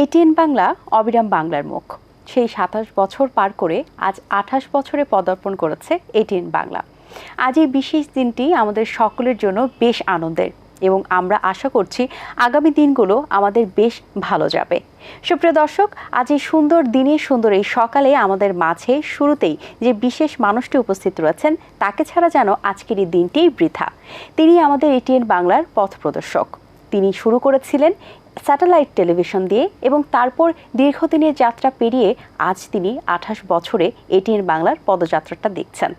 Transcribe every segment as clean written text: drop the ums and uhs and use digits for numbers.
ATN Bangla অবিরাম বাংলার মুখ। সেই ২৭ বছর পার করে আজ ২৮ বছরে পদার্পণ করেছে এটিএন বাংলা। আজ এই বিশেষ দিনটি আমাদের সকলের জন্য বেশ আনন্দের এবং আমরা আশা করছি আগামী দিনগুলো আমাদের বেশ ভালো যাবে। সুপ্রিয় দর্শক, আজ এই সুন্দর দিনে সুন্দর এই সকালে আমাদের মাঝে শুরুতেই যে বিশেষ মানুষটি উপস্থিত রয়েছেন তাকে ছাড়া যেন আজকের এই দিনটি বৃথা। তিনি আমাদের এটিএন বাংলার পথ প্রদর্শক। তিনি শুরু করেছিলেন স্যাটেলাইট টেলিভিশন দিয়ে এবং তারপর দীর্ঘদিনের যাত্রা পেরিয়ে আজ তিনি ২৮ বছরে এটিএন বাংলার পদযাত্রাটা দেখছেন।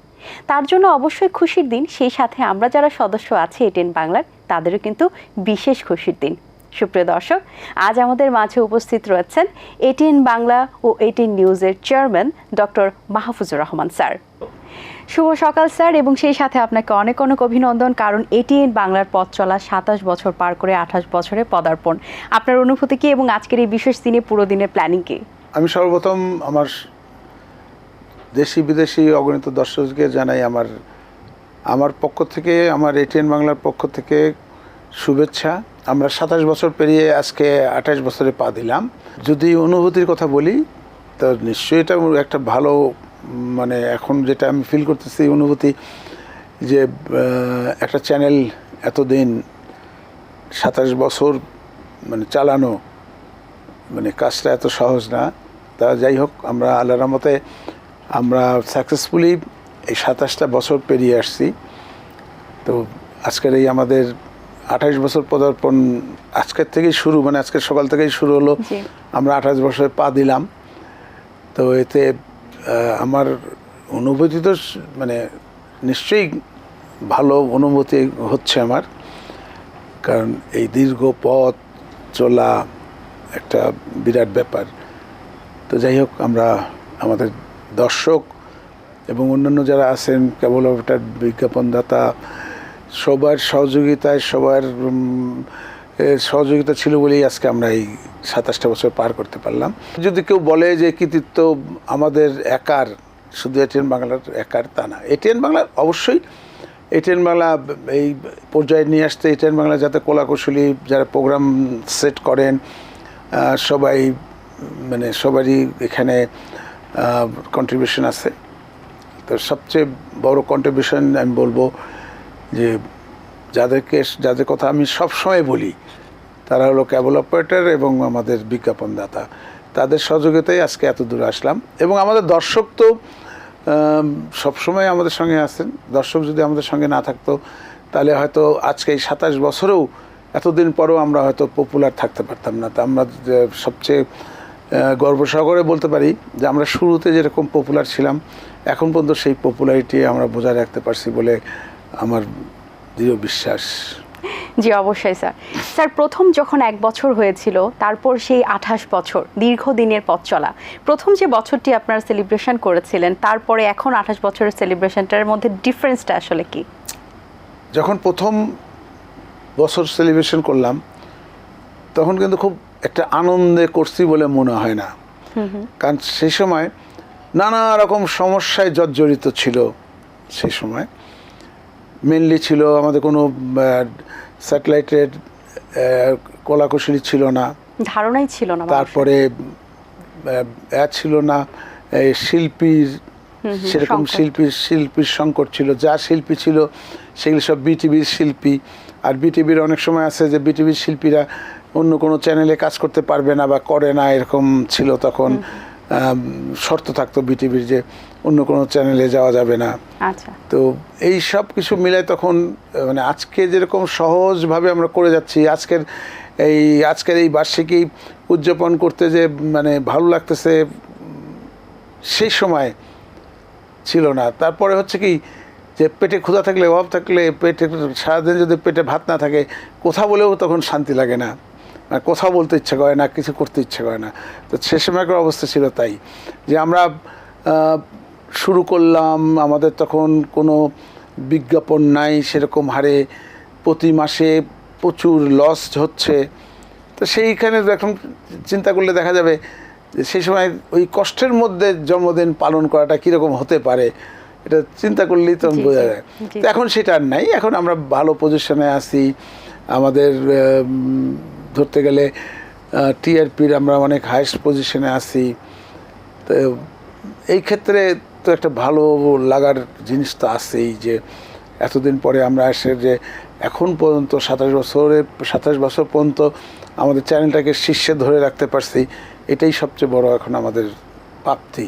তার জন্য অবশ্যই খুশির দিন, সেই সাথে আমরা যারা সদস্য আছি এটিএন বাংলার তাদেরও কিন্তু বিশেষ খুশির দিন। সুপ্রিয় দর্শক, আজ আমাদের মাঝে উপস্থিত রয়েছেন এটিএন বাংলা ও এটিএন নিউজের chairman doctor Mahfuzur Rahman sir. শুভ সকাল স্যার, এবং সেই সাথে আপনাকে অনেক অনেক অভিনন্দন, কারণ এটিএন বাংলার পথ চলা ২৭ বছর পার করে ২৮ বছরে পদার্পণ। আপনার অনুভূতি কি এবং আজকের এই বিশেষ দিনে পুরো দিনের প্ল্যানিং কি? আমি সর্বপ্রথম আমার দেশি বিদেশি অগণিত দর্শককে জানাই আমার পক্ষ থেকে, আমার এটিএন বাংলার পক্ষ থেকে শুভেচ্ছা। আমরা ২৭ বছর পেরিয়ে আজকে ২৮ বছরে পা দিলাম। যদি অনুভূতির কথা বলি তো নিশ্চয়ই এটা একটা ভালো, মানে এখন যেটা আমি ফিল করতেছি অনুভূতি, যে একটা চ্যানেল এতদিন ২৭ বছর মানে চালানো, মানে কাজটা এত সহজ না। তা যাই হোক, আমরা আল্লাহর রহমতে আমরা সাকসেসফুলি এই ২৭টা বছর পেরিয়ে আসছি। তো আজকের এই আমাদের ২৮ বছর পদার্পণ আজকের থেকেই শুরু, মানে আজকের সকাল থেকেই শুরু হলো। আমরা ২৮ বছরে পা দিলাম। তো এতে আমার অনুভূতি তো মানে নিশ্চয়ই ভালো অনুভূতি হচ্ছে আমার, কারণ এই দীর্ঘ পথ চলা একটা বিরাট ব্যাপার। তো যাই হোক, আমরা আমাদের দর্শক এবং অন্যান্য যারা আছেন কেবল ওটার বিজ্ঞাপনদাতা, সবার সহযোগিতায়, সবার সহযোগিতা ছিল বলেই আজকে আমরা এই ২৭টা বছর পার করতে পারলাম। যদি কেউ বলে যে কৃতিত্ব আমাদের একার, শুধু এটিএন বাংলার একার, তা না। এটিএন বাংলার অবশ্যই, এটিএন বাংলা এই পর্যায়ে নিয়ে আসতে এটিএন বাংলা যাতে কলাকুশলী যারা প্রোগ্রাম সেট করেন সবাই, মানে সবারই এখানে কন্ট্রিবিউশন আছে। তো সবচেয়ে বড় কন্ট্রিবিউশন আমি বলবো যে যাদের কথা আমি সবসময় বলি তারা হলো কেবল অপারেটর এবং আমাদের বিজ্ঞাপনদাতা। তাদের সহযোগিতায় আজকে এত দূরে আসলাম। এবং আমাদের দর্শক তো সবসময় আমাদের সঙ্গে আছেন। দর্শক যদি আমাদের সঙ্গে না থাকতো তাহলে হয়তো আজকে এই ২৭ বছরেও এতদিন পরেও আমরা হয়তো পপুলার থাকতে পারতাম না। তা আমরা সবচেয়ে গর্ব সহকারে বলতে পারি যে আমরা শুরুতে যেরকম পপুলার ছিলাম এখন পর্যন্ত সেই পপুলারিটি আমরা বজায় রাখতে পারছি বলে আমার দৃঢ় বিশ্বাস। জি অবশ্যই স্যার। স্যার, প্রথম যখন ১ বছর হয়েছিল, তারপর সেই ২৮ বছর দীর্ঘদিনের পথ চলা, প্রথম যে বছরটি আপনারা সেলিব্রেশন করেছিলেন তারপরে এখন ২৮ বছরের সেলিব্রেশনটার মধ্যে ডিফারেন্সটা আসলে কি? যখন প্রথম বছর সেলিব্রেশন করলাম তখন কিন্তু খুব একটা আনন্দে করছি বলে মনে হয় না, কারণ সেই সময় নানা রকম সমস্যায় জর্জরিত ছিল। সেই সময় মেনলি ছিল আমাদের কোনো স্যাটেলাইটের কলাকুশলী ছিল না, ধারণাই ছিল না। তারপরে ছিল না শিল্পীর, সেরকম শিল্পীর সংকট ছিল। যা শিল্পী ছিল সেগুলো সব বিটিভির শিল্পী। আর বিটিভির অনেক সময় আছে যে বিটিভির শিল্পীরা অন্য কোনো চ্যানেলে কাজ করতে পারবে না বা করে না, এরকম ছিল তখন। শর্ত থাকতো বিটিভির যে অন্য কোনো চ্যানেলে যাওয়া যাবে না। আচ্ছা। তো এই সব কিছু মিলায় তখন মানে আজকে যেরকম সহজভাবে আমরা করে যাচ্ছি, আজকের এই বার্ষিকী উদযাপন করতে যে মানে ভালো লাগতেছে, সেই সময় ছিল না। তারপরে হচ্ছে কি যে পেটে ক্ষুধা থাকলে, অভাব থাকলে, পেটে সারাদিন যদি পেটে ভাত না থাকে, কথা বলেও তখন শান্তি লাগে না, কথা বলতে ইচ্ছা করে না, কিছু করতে ইচ্ছা করে না। তো সে সময়কার অবস্থা ছিল তাই যে আমরা শুরু করলাম, আমাদের তখন কোনো বিজ্ঞাপন নাই সেরকম হারে, প্রতি মাসে প্রচুর লস হচ্ছে। তো সেইখানে এখন চিন্তা করলে দেখা যাবে যে সেই সময় ওই কষ্টের মধ্যে জন্মদিন পালন করাটা কীরকম হতে পারে, এটা চিন্তা করলেই তখন বোঝা যায়। তো এখন সেটা আর নাই, এখন আমরা ভালো পজিশনে আছি, আমাদের ধরতে গেলে টিআরপির আমরা অনেক হাইস্ট পজিশনে আছি। তো এই ক্ষেত্রে তো একটা ভালো লাগার জিনিস তো আছেই, যে এতদিন পরে আমরা এসে যে এখন পর্যন্ত 27 বছর পর্যন্ত আমাদের চ্যানেলটাকে শীর্ষে ধরে রাখতে পারছি, এটাই সবচেয়ে বড় এখন আমাদের প্রাপ্তি।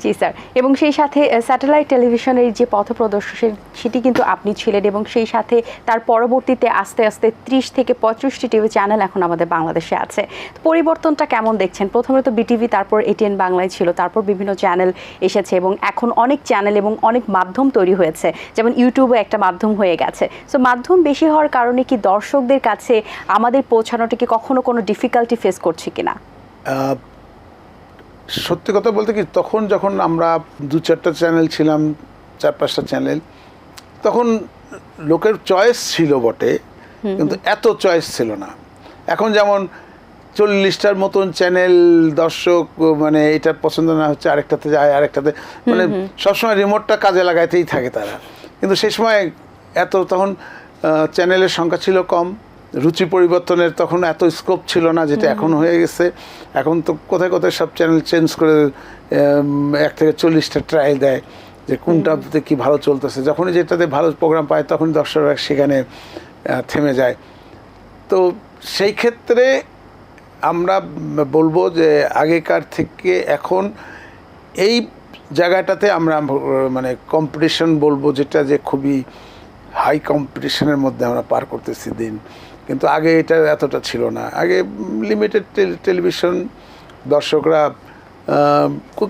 জি স্যার, এবং সেই সাথে স্যাটেলাইট টেলিভিশনের যে পথপ্রদর্শক সেটি কিন্তু আপনি ছিলেন, এবং সেই সাথে তার পরবর্তীতে আস্তে আস্তে 30 থেকে 35টি টিভি চ্যানেল এখন আমাদের বাংলাদেশে আছে। পরিবর্তনটা কেমন দেখছেন? প্রথমে তো বিটিভি, তারপর এটিএন বাংলায় ছিল, তারপর বিভিন্ন চ্যানেল এসেছে এবং এখন অনেক চ্যানেল এবং অনেক মাধ্যম তৈরি হয়েছে, যেমন ইউটিউবে একটা মাধ্যম হয়ে গেছে। সো মাধ্যম বেশি হওয়ার কারণে কি দর্শকদের কাছে আমাদের পৌঁছানোটা কি কখনো কোনো ডিফিকাল্টি ফেস করছে কিনা? সত্যি কথা বলতে কি, তখন যখন আমরা 2-4টা চ্যানেল ছিলাম, 4-5টা চ্যানেল, তখন লোকের চয়েস ছিল বটে, কিন্তু এত চয়েস ছিল না। এখন যেমন 40টার মতন চ্যানেল, দর্শক মানে এটা পছন্দ না হচ্ছে আরেকটাতে যায়, আরেকটাতে, মানে সবসময় রিমোটটা কাজে লাগাইতেই থাকে তারা। কিন্তু সেই সময় তখন চ্যানেলের সংখ্যা ছিল কম, রুচি পরিবর্তনের তখন এত স্কোপ ছিল না যেটা এখন হয়ে গেছে। এখন তো কোথায় কোথায় সব চ্যানেল চেঞ্জ করে 1 থেকে 40টা ট্রায়াল দেয় যে কোনটাতে কি ভালো চলতেছে। যখনই যেটাতে ভালো প্রোগ্রাম পায় তখনই দর্শকরা সেখানে থেমে যায়। তো সেই ক্ষেত্রে আমরা বলবো যে আগেকার থেকে এখন এই জায়গাটাতে আমরা মানে কম্পিটিশন বলবো, যেটা যে খুবই হাই কম্পিটিশনের মধ্যে আমরা পার করতেছি দিন। কিন্তু আগে এটা এতটা ছিল না। আগে লিমিটেড টেলিভিশন, দর্শকরা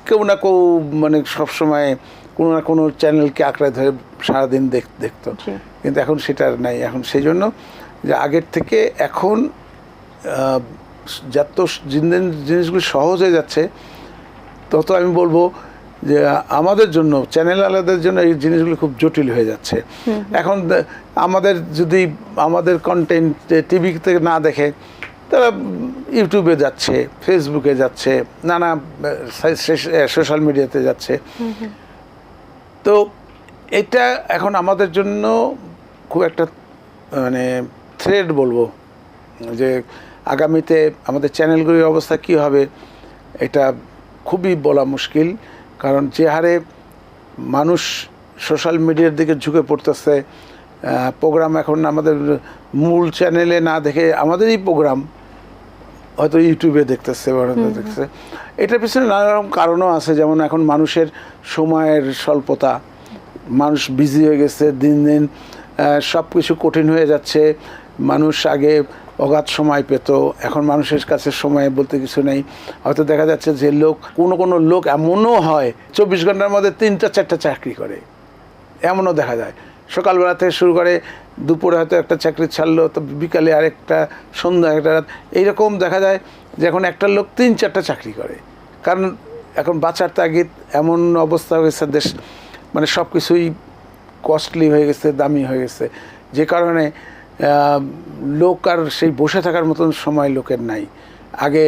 কেউ না কেউ মানে সবসময় কোনো না কোনো চ্যানেলকে আঁকড়ে ধরে সারাদিন দেখতো। কিন্তু এখন সেটা নাই। এখন সেই জন্য যে আগের থেকে এখন যত জিনিসগুলো সহজ হয়ে যাচ্ছে, তত আমি বলবো যে আমাদের জন্য, চ্যানেল আলাদার জন্য এই জিনিসগুলো খুব জটিল হয়ে যাচ্ছে। এখন আমাদের যদি আমাদের কন্টেন্ট টিভিতে না দেখে, তারা ইউটিউবে যাচ্ছে, ফেসবুকে যাচ্ছে, নানা সোশ্যাল মিডিয়াতে যাচ্ছে। তো এটা এখন আমাদের জন্য খুব একটা মানে থ্রেড বলবো, যে আগামীতে আমাদের চ্যানেলগুলির অবস্থা কী হবে এটা খুবই বলা মুশকিল। কারণ যে হারে মানুষ সোশ্যাল মিডিয়ার দিকে ঝুঁকে পড়তেছে, প্রোগ্রাম এখন আমাদের মূল চ্যানেলে না দেখে আমাদেরই প্রোগ্রাম হয়তো ইউটিউবে দেখতেছে, দেখতেছে। এটার পিছনে নানা রকম কারণও আছে। যেমন এখন মানুষের সময়ের স্বল্পতা, মানুষ বিজি হয়ে গেছে, দিন দিন সব কিছু কঠিন হয়ে যাচ্ছে। মানুষ আগে অগাধ সময় পেত, এখন মানুষের কাছে সময় বলতে কিছু নেই। হয়তো দেখা যাচ্ছে যে কোনো লোক এমনও হয় 24 ঘন্টার মধ্যে 3টা-4টা চাকরি করে, এমনও দেখা যায়। সকালবেলা থেকে শুরু করে দুপুরে হয়তো একটা চাকরি ছাড়লো, তো বিকালে আরেকটা, সন্ধ্যা একটা, রাত, এইরকম দেখা যায় যে এখন একটা লোক 3-4টা চাকরি করে। কারণ এখন বাঁচার তাগিদ এমন অবস্থা হয়েছে, দেশ মানে সব কিছুই কস্টলি হয়ে গেছে, দামি হয়ে গেছে, যে কারণে লোক আর সেই বসে থাকার মতন সময় লোকের নাই। আগে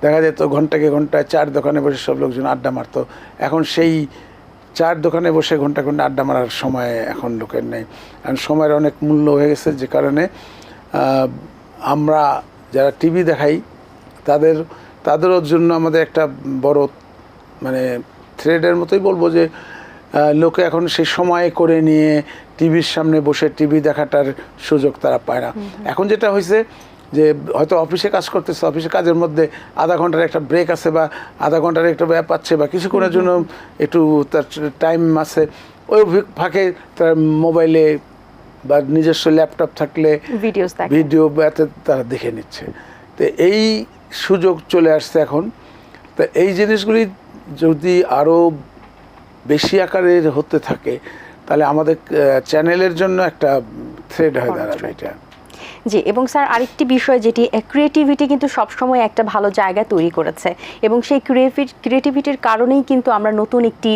দেখা যেত ঘন্টাকে ঘন্টায় 4 দোকানে বসে সব লোকজন আড্ডা মারতো। এখন সেই 4 দোকানে বসে ঘন্টা আড্ডা মারার সময় এখন লোকের নেই। কারণ সময়ের অনেক মূল্য হয়ে গেছে, যে কারণে আমরা যারা টিভি দেখাই তাদেরও জন্য আমাদের একটা বড় মানে থ্রেডের মতোই বলবো, যে লোকে এখন সেই সময় করে নিয়ে টিভির সামনে বসে টিভি দেখাটার সুযোগ তারা পায় না। এখন যেটা হয়েছে যে হয়তো অফিসে কাজ করতেছে, অফিসে কাজের মধ্যে আধা ঘন্টার একটা ব্রেক আছে, বা আধা ঘন্টার একটা ব্যাপ আছে, বা কিছুক্ষণের জন্য একটু তার টাইম আছে, ওই ফাঁকে তার মোবাইলে বা নিজস্ব ল্যাপটপ থাকলে ভিডিও তারা দেখে নিচ্ছে। তো এই সুযোগ চলে আসছে এখন। তো এই জিনিসগুলি যদি আরও বেশি আকারের হতে থাকে, তাহলে আমাদের চ্যানেলের জন্য একটা থ্রেড হয়ে দাঁড়াবে এটা। জি, এবং স্যার আরেকটি বিষয়, যেটি ক্রিয়েটিভিটি কিন্তু সবসময় একটা ভালো জায়গা তৈরি করেছে, এবং সেই ক্রিয়েটিভিটির কারণেই কিন্তু আমরা নতুন একটি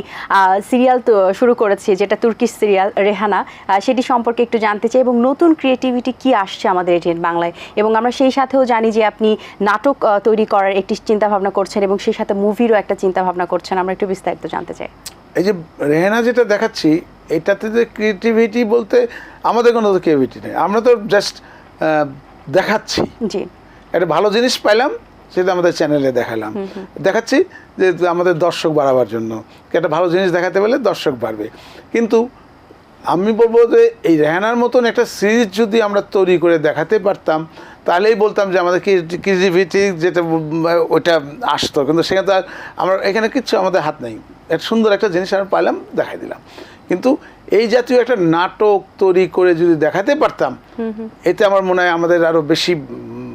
সিরিয়াল শুরু করেছি, যেটা তুর্কিশ সিরিয়াল রেহানা। সেটি সম্পর্কে একটু জানতে চাই, এবং নতুন ক্রিয়েটিভিটি কি আসছে আমাদের এটিএন বাংলায়। এবং আমরা সেই সাথেও জানি যে আপনি নাটক তৈরি করার একটি চিন্তাভাবনা করছেন, এবং সেই সাথে মুভিরও একটা চিন্তাভাবনা করছেন। আমরা একটু বিস্তারিত জানতে চাই। এই যে রেহানা যেটা দেখাচ্ছি, এটাতে যে ক্রিয়েটিভিটি বলতে আমাদের কোনো ক্রিয়েটিভিটি নেই। আমরা তো জাস্ট দেখাচ্ছি, জি, একটা ভালো জিনিস পাইলাম সেটা আমাদের চ্যানেলে দেখালাম, দেখাচ্ছি যে আমাদের দর্শক বাড়াবার জন্য একটা ভালো জিনিস দেখাতে পারলে দর্শক বাড়বে। কিন্তু আমি বলবো যে এই রেহানার মতন একটা সিরিজ যদি আমরা তৈরি করে দেখাতে পারতাম তাহলেই বলতাম যে আমাদের ক্রিয়েটিভিটি যেটা ওইটা আসতো, কিন্তু সেখানে তো আর আমরা এখানে কিচ্ছু আমাদের হাত নেই। একটা সুন্দর একটা জিনিস আমরা পাইলাম, দেখাই দিলাম। কিন্তু এই জাতীয় একটা নাটক তৈরি করে যদি দেখাতে পারতাম এতে আমার মনে হয় আমাদের আরও বেশি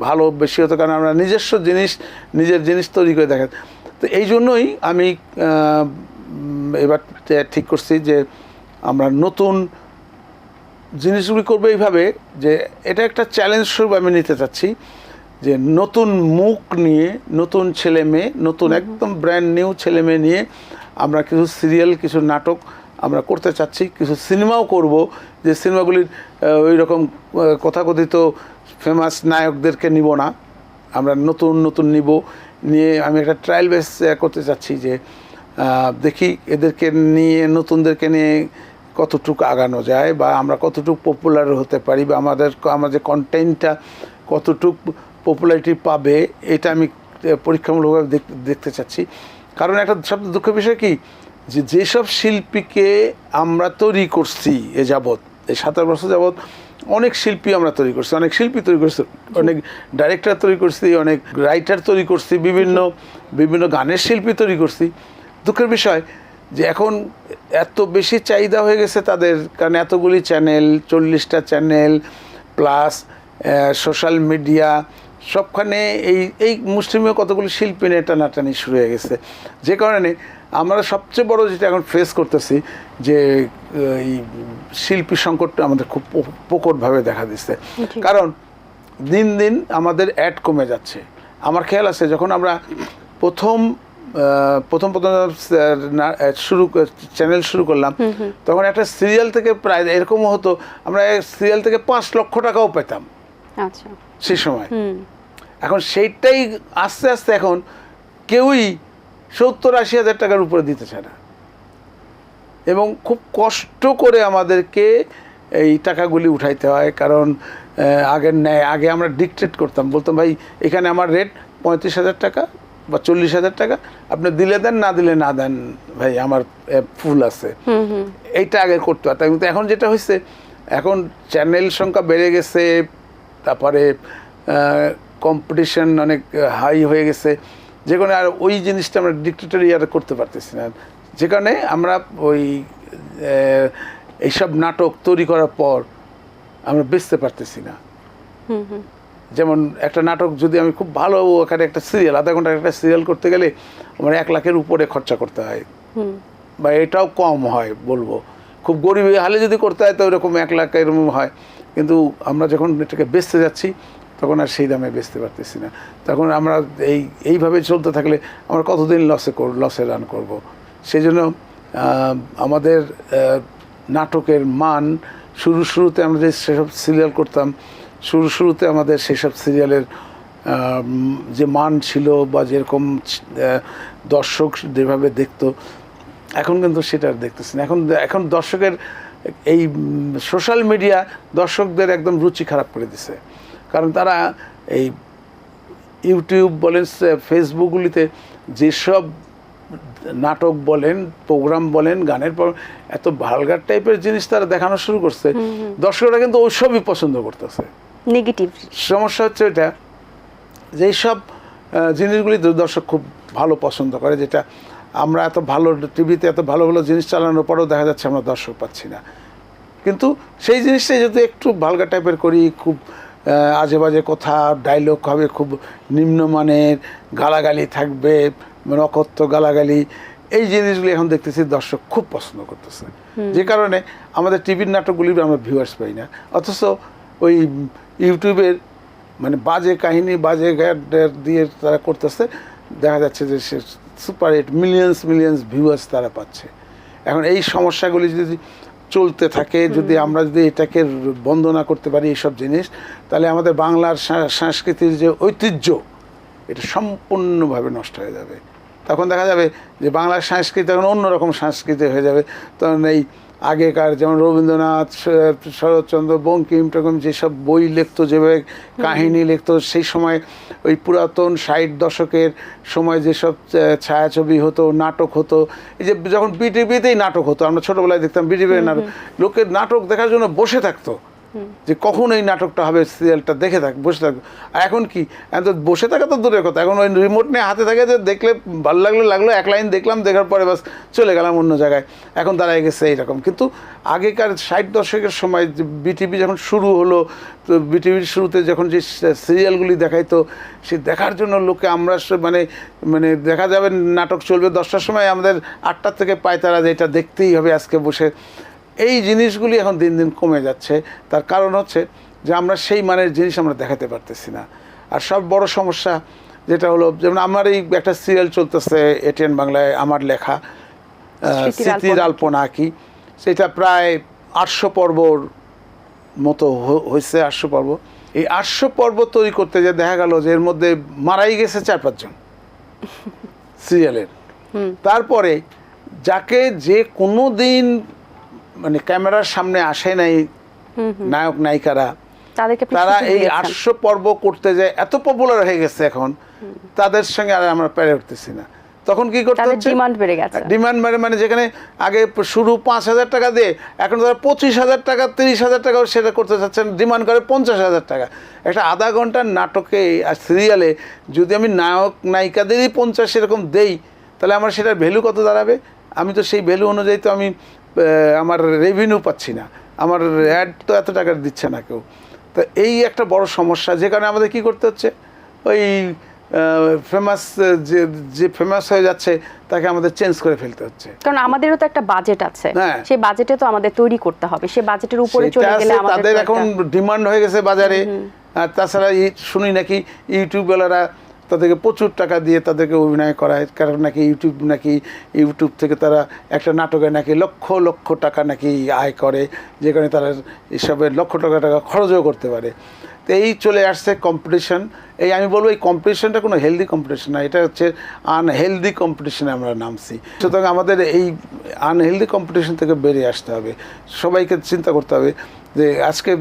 ভালো বেশি হতো, কারণ আমরা নিজস্ব জিনিস নিজের জিনিস তৈরি করে দেখা। তো এই জন্যই আমি এবার ঠিক করছি যে আমরা নতুন জিনিসগুলি করবো এইভাবে যে এটা একটা চ্যালেঞ্জ স্বরূপ আমি নিতে চাচ্ছি যে নতুন মুখ নিয়ে, নতুন ছেলে মেয়ে, নতুন একদম ব্র্যান্ড নিউ ছেলে মেয়ে নিয়ে আমরা কিছু সিরিয়াল, কিছু নাটক আমরা করতে চাচ্ছি, কিছু সিনেমাও করব, যে সিনেমাগুলির ওই রকম কথাকথিত ফেমাস নায়কদেরকে নিব না, আমরা নতুন নতুন নিব, নিয়ে আমি একটা ট্রায়াল বেস করতে চাচ্ছি যে দেখি এদেরকে নিয়ে, নতুনদেরকে নিয়ে কতটুকু আগানো যায় বা আমরা কতটুকু পপুলার হতে পারি বা আমাদের কন্টেন্টটা কতটুকু পপুলারিটি পাবে, এটা আমি পরীক্ষামূলকভাবে দেখতে চাচ্ছি। কারণ একটা সবচেয়ে দুঃখের বিষয় কি, যে যেসব শিল্পীকে আমরা তৈরি করছি এ যাবৎ, এই 27 বছর যাবৎ অনেক শিল্পী আমরা তৈরি করছি, অনেক শিল্পী তৈরি করছি, অনেক ডাইরেক্টর তৈরি করছি, অনেক রাইটার তৈরি করছি, বিভিন্ন গানের শিল্পী তৈরি করছি। দুঃখের বিষয় যে এখন এত বেশি চাহিদা হয়ে গেছে তাদের, কারণ এতগুলি চ্যানেল, 40টা চ্যানেল প্লাস সোশ্যাল মিডিয়া, সবখানে এই মুসলিমে কতগুলি শিল্পী নিয়ে টানাটানি শুরু হয়ে গেছে। যে কারণে আমরা সবচেয়ে বড় যেটা এখন ফেস করতেছি যে এই শিল্পী সংকটটা আমাদের খুব প্রকটভাবে দেখা দিচ্ছে। কারণ দিন দিন আমাদের অ্যাড কমে যাচ্ছে। আমার খেয়াল আছে যখন আমরা প্রথম চ্যানেল শুরু করলাম, তখন একটা সিরিয়াল থেকে প্রায় এরকমও হতো, আমরা সিরিয়াল থেকে 5 লক্ষ টাকাও পেতাম সেই সময়। এখন সেইটাই আস্তে আস্তে এখন কেউই 70-80 হাজার টাকার উপরে দিতে চায় না, এবং খুব কষ্ট করে আমাদেরকে এই টাকাগুলি উঠাইতে হয়। কারণ আগের ন্যায় আগে আমরা ডিকটেট করতাম, বলতাম ভাই এখানে আমার রেট 35,000 টাকা বা 40,000 টাকা, আপনি দিলে দেন, না দিলে না দেন ভাই, আমার ফুল আছে, এইটা আগে করতে পারতাম। কিন্তু এখন যেটা হয়েছে, এখন চ্যানেল সংখ্যা বেড়ে গেছে, তারপরে কম্পিটিশন অনেক হাই হয়ে গেছে, যে কারণে আর ওই জিনিসটা আমরা ডিকটেটরি আর করতে পারতেছি না। যে কারণে আমরা ওই এইসব নাটক তৈরি করার পর আমরা বেচতে পারতেছি না। যেমন একটা নাটক যদি আমি খুব ভালো, ওখানে একটা সিরিয়াল, আধা ঘন্টার একটা সিরিয়াল করতে গেলে আমার 1 লাখের উপরে খরচা করতে হয়, বা এটাও কম হয় বলবো। খুব গরিব হালে যদি করতে হয় তো ওইরকম 1 লাখ এরকম হয়। কিন্তু আমরা যখন এটাকে বেচতে যাচ্ছি তখন আর সেই দামে বেচতে পারতেছি না। তখন আমরা এইভাবে চলতে থাকলে আমরা কতদিন লসে রান করব। সেই জন্য আমাদের নাটকের মান, শুরুতে আমরা যে সেসব সিরিয়াল করতাম, শুরুতে আমাদের সেসব সিরিয়ালের যে মান ছিল বা যেরকম দর্শক যেভাবে দেখতো, এখন কিন্তু সেটা আর দেখতেছি না। এখন দর্শকের এই সোশ্যাল মিডিয়া দর্শকদের একদম রুচি খারাপ করে দিছে। কারণ তারা এই ইউটিউব বলেন, ফেসবুকগুলিতে যেসব নাটক বলেন, প্রোগ্রাম বলেন, গানের এত ভালগার টাইপের জিনিস তারা দেখানো শুরু করছে, দর্শকরা কিন্তু ওইসবই পছন্দ করতেছে। নেগেটিভ সমস্যা হচ্ছে এটা, যে এইসব জিনিসগুলি দর্শক খুব ভালো পছন্দ করে, যেটা আমরা এত ভালো টিভিতে এত ভালো ভালো জিনিস চালানোর পরেও দেখা যাচ্ছে আমরা দর্শক পাচ্ছি না। কিন্তু সেই জিনিসটাই যদি একটু ভালগার টাইপের করি, খুব আজে বাজে কথা, ডায়লগ হবে খুব নিম্নমানের, গালাগালি থাকবে, নকথ্য গালাগালি, এই জিনিসগুলি এখন দেখতেছি দর্শক খুব পছন্দ করতেছে। যে কারণে আমাদের টিভির নাটকগুলির আমরা ভিউয়ার্স পাই না। অথচ ওই ইউটিউবের মানে বাজে কাহিনী, বাজে দিয়ে তারা করতেছে, দেখা যাচ্ছে যে সে সুপার হিট, মিলিয়ন্স ভিউয়ার্স তারা পাচ্ছে। এখন এই সমস্যাগুলি যদি চলতে থাকে, যদি আমরা যদি এটাকে বন্ধ না করতে পারি এইসব জিনিস, তাহলে আমাদের বাংলার সংস্কৃতির যে ঐতিহ্য, এটা সম্পূর্ণভাবে নষ্ট হয়ে যাবে। তখন দেখা যাবে যে বাংলার সংস্কৃতি এখন অন্যরকম সংস্কৃতি হয়ে যাবে। তখন এই আগেকার যেমন রবীন্দ্রনাথ, শরৎচন্দ্র, বঙ্কিম টঙ্কিম যেসব বই লিখতো, যেভাবে কাহিনী লিখতো, সেই সময় ওই পুরাতন 60 দশকের সময় যেসব ছায়াছবি হতো, নাটক হতো, এই যে যখন বিটিভিতেই নাটক হতো, আমরা ছোটোবেলায় দেখতাম বিটিভির নাটক, লোকের নাটক দেখার জন্য বসে থাকতো যে কখন এই নাটকটা হবে, সিরিয়ালটা দেখে বসে থাকবে। আর এখন কি, এখন তো বসে থাকা তো দূরের কথা, এখন ওই রিমোট নিয়ে হাতে থাকে, যে দেখলে ভালো লাগলো, এক লাইন দেখলাম, দেখার পরে বাস চলে গেলাম অন্য জায়গায়। এখন দাঁড়ায় গেছে এইরকম। কিন্তু আগেকার 60 দশকের সময় বিটিভি যখন শুরু হলো, তো বিটিভির শুরুতে যখন যে সিরিয়ালগুলি দেখাইতো, সে দেখার জন্য লোকে আমরা মানে মানে দেখা যাবে নাটক চলবে 10টার সময়, আমাদের 8টা থেকে পায়তারা যে এটা দেখতেই হবে আজকে বসে। এই জিনিসগুলি এখন দিন দিন কমে যাচ্ছে। তার কারণ হচ্ছে যে আমরা সেই মানের জিনিস আমরা দেখাতে পারতেছি না। আর সব বড় সমস্যা যেটা হলো, যেমন আমার এই একটা সিরিয়াল চলতেছে এটিএন বাংলায়, আমার লেখা স্মৃতির আলপনা আঁকি, সেটা প্রায় 800 পর্বর মতো হয়েছে, 800 পর্ব। এই 800 পর্ব তৈরি করতে যে দেখা গেল যে এর মধ্যে মারাই গেছে 4-5 জন সিরিয়ালের। তারপরে যাকে যে কোনো দিন মানে ক্যামেরার সামনে আসে নাই নায়ক নায়িকারা, তারা এই 800 পর্ব করতে যায়, এত পপুলার হয়ে গেছে এখন, তাদের সঙ্গে আর আমরা পেরে উঠতেছি না। তখন কি করতে হচ্ছে, ডিমান্ড বেড়ে গেছে। ডিমান্ড মানে যেখানে আগে শুরু 5,000 টাকা দিয়ে, এখন তারা 25,000 টাকা, 30,000 টাকাও সেটা করতে চাচ্ছেন, ডিমান্ড করে 50,000 টাকা। একটা আধা ঘন্টার নাটকে আর সিরিয়ালে যদি আমি নায়ক নায়িকাদেরই 50 এরকম দেই, তাহলে আমার সেটার ভ্যালু কত দাঁড়াবে? আমি তো সেই ভ্যালু অনুযায়ী তো আমি আমার রেভিনিউ পাচ্ছি না, আমার অ্যাড তো এত টাকা দিচ্ছে না কেউ। তো এই একটা বড় সমস্যা, যে কারণে আমাদের কী করতে হচ্ছে, ওই ফেমাস যে ফেমাস হয়ে যাচ্ছে তাকে আমাদের চেঞ্জ করে ফেলতে হচ্ছে। কারণ আমাদেরও তো একটা বাজেট আছে, সেই বাজেটে তো আমাদের তৈরি করতে হবে, সেই বাজেটের উপরে চলে গেলে তাদের এখন ডিমান্ড হয়ে গেছে বাজারে। আর তাছাড়া শুনি নাকি ইউটিউবওয়ালারা তাদেরকে প্রচুর টাকা দিয়ে তাদেরকে অভিনয় করায়, কারণ নাকি ইউটিউব থেকে তারা একটা নাটকে নাকি লক্ষ লক্ষ টাকা নাকি আয় করে, যে কারণে তারা এসবের লক্ষ টাকা খরচও করতে পারে। তো এই চলে আসছে কম্পিটিশন। এই আমি বলবো এই কম্পিটিশনটা কোনো হেলদি কম্পিটিশন না, এটা হচ্ছে আনহেলদি কম্পিটিশনে আমরা নামছি। সুতরাং আমাদের এই আনহেলদি কম্পিটিশন থেকে বেরিয়ে আসতে হবে, সবাইকে চিন্তা করতে হবে যে আজকে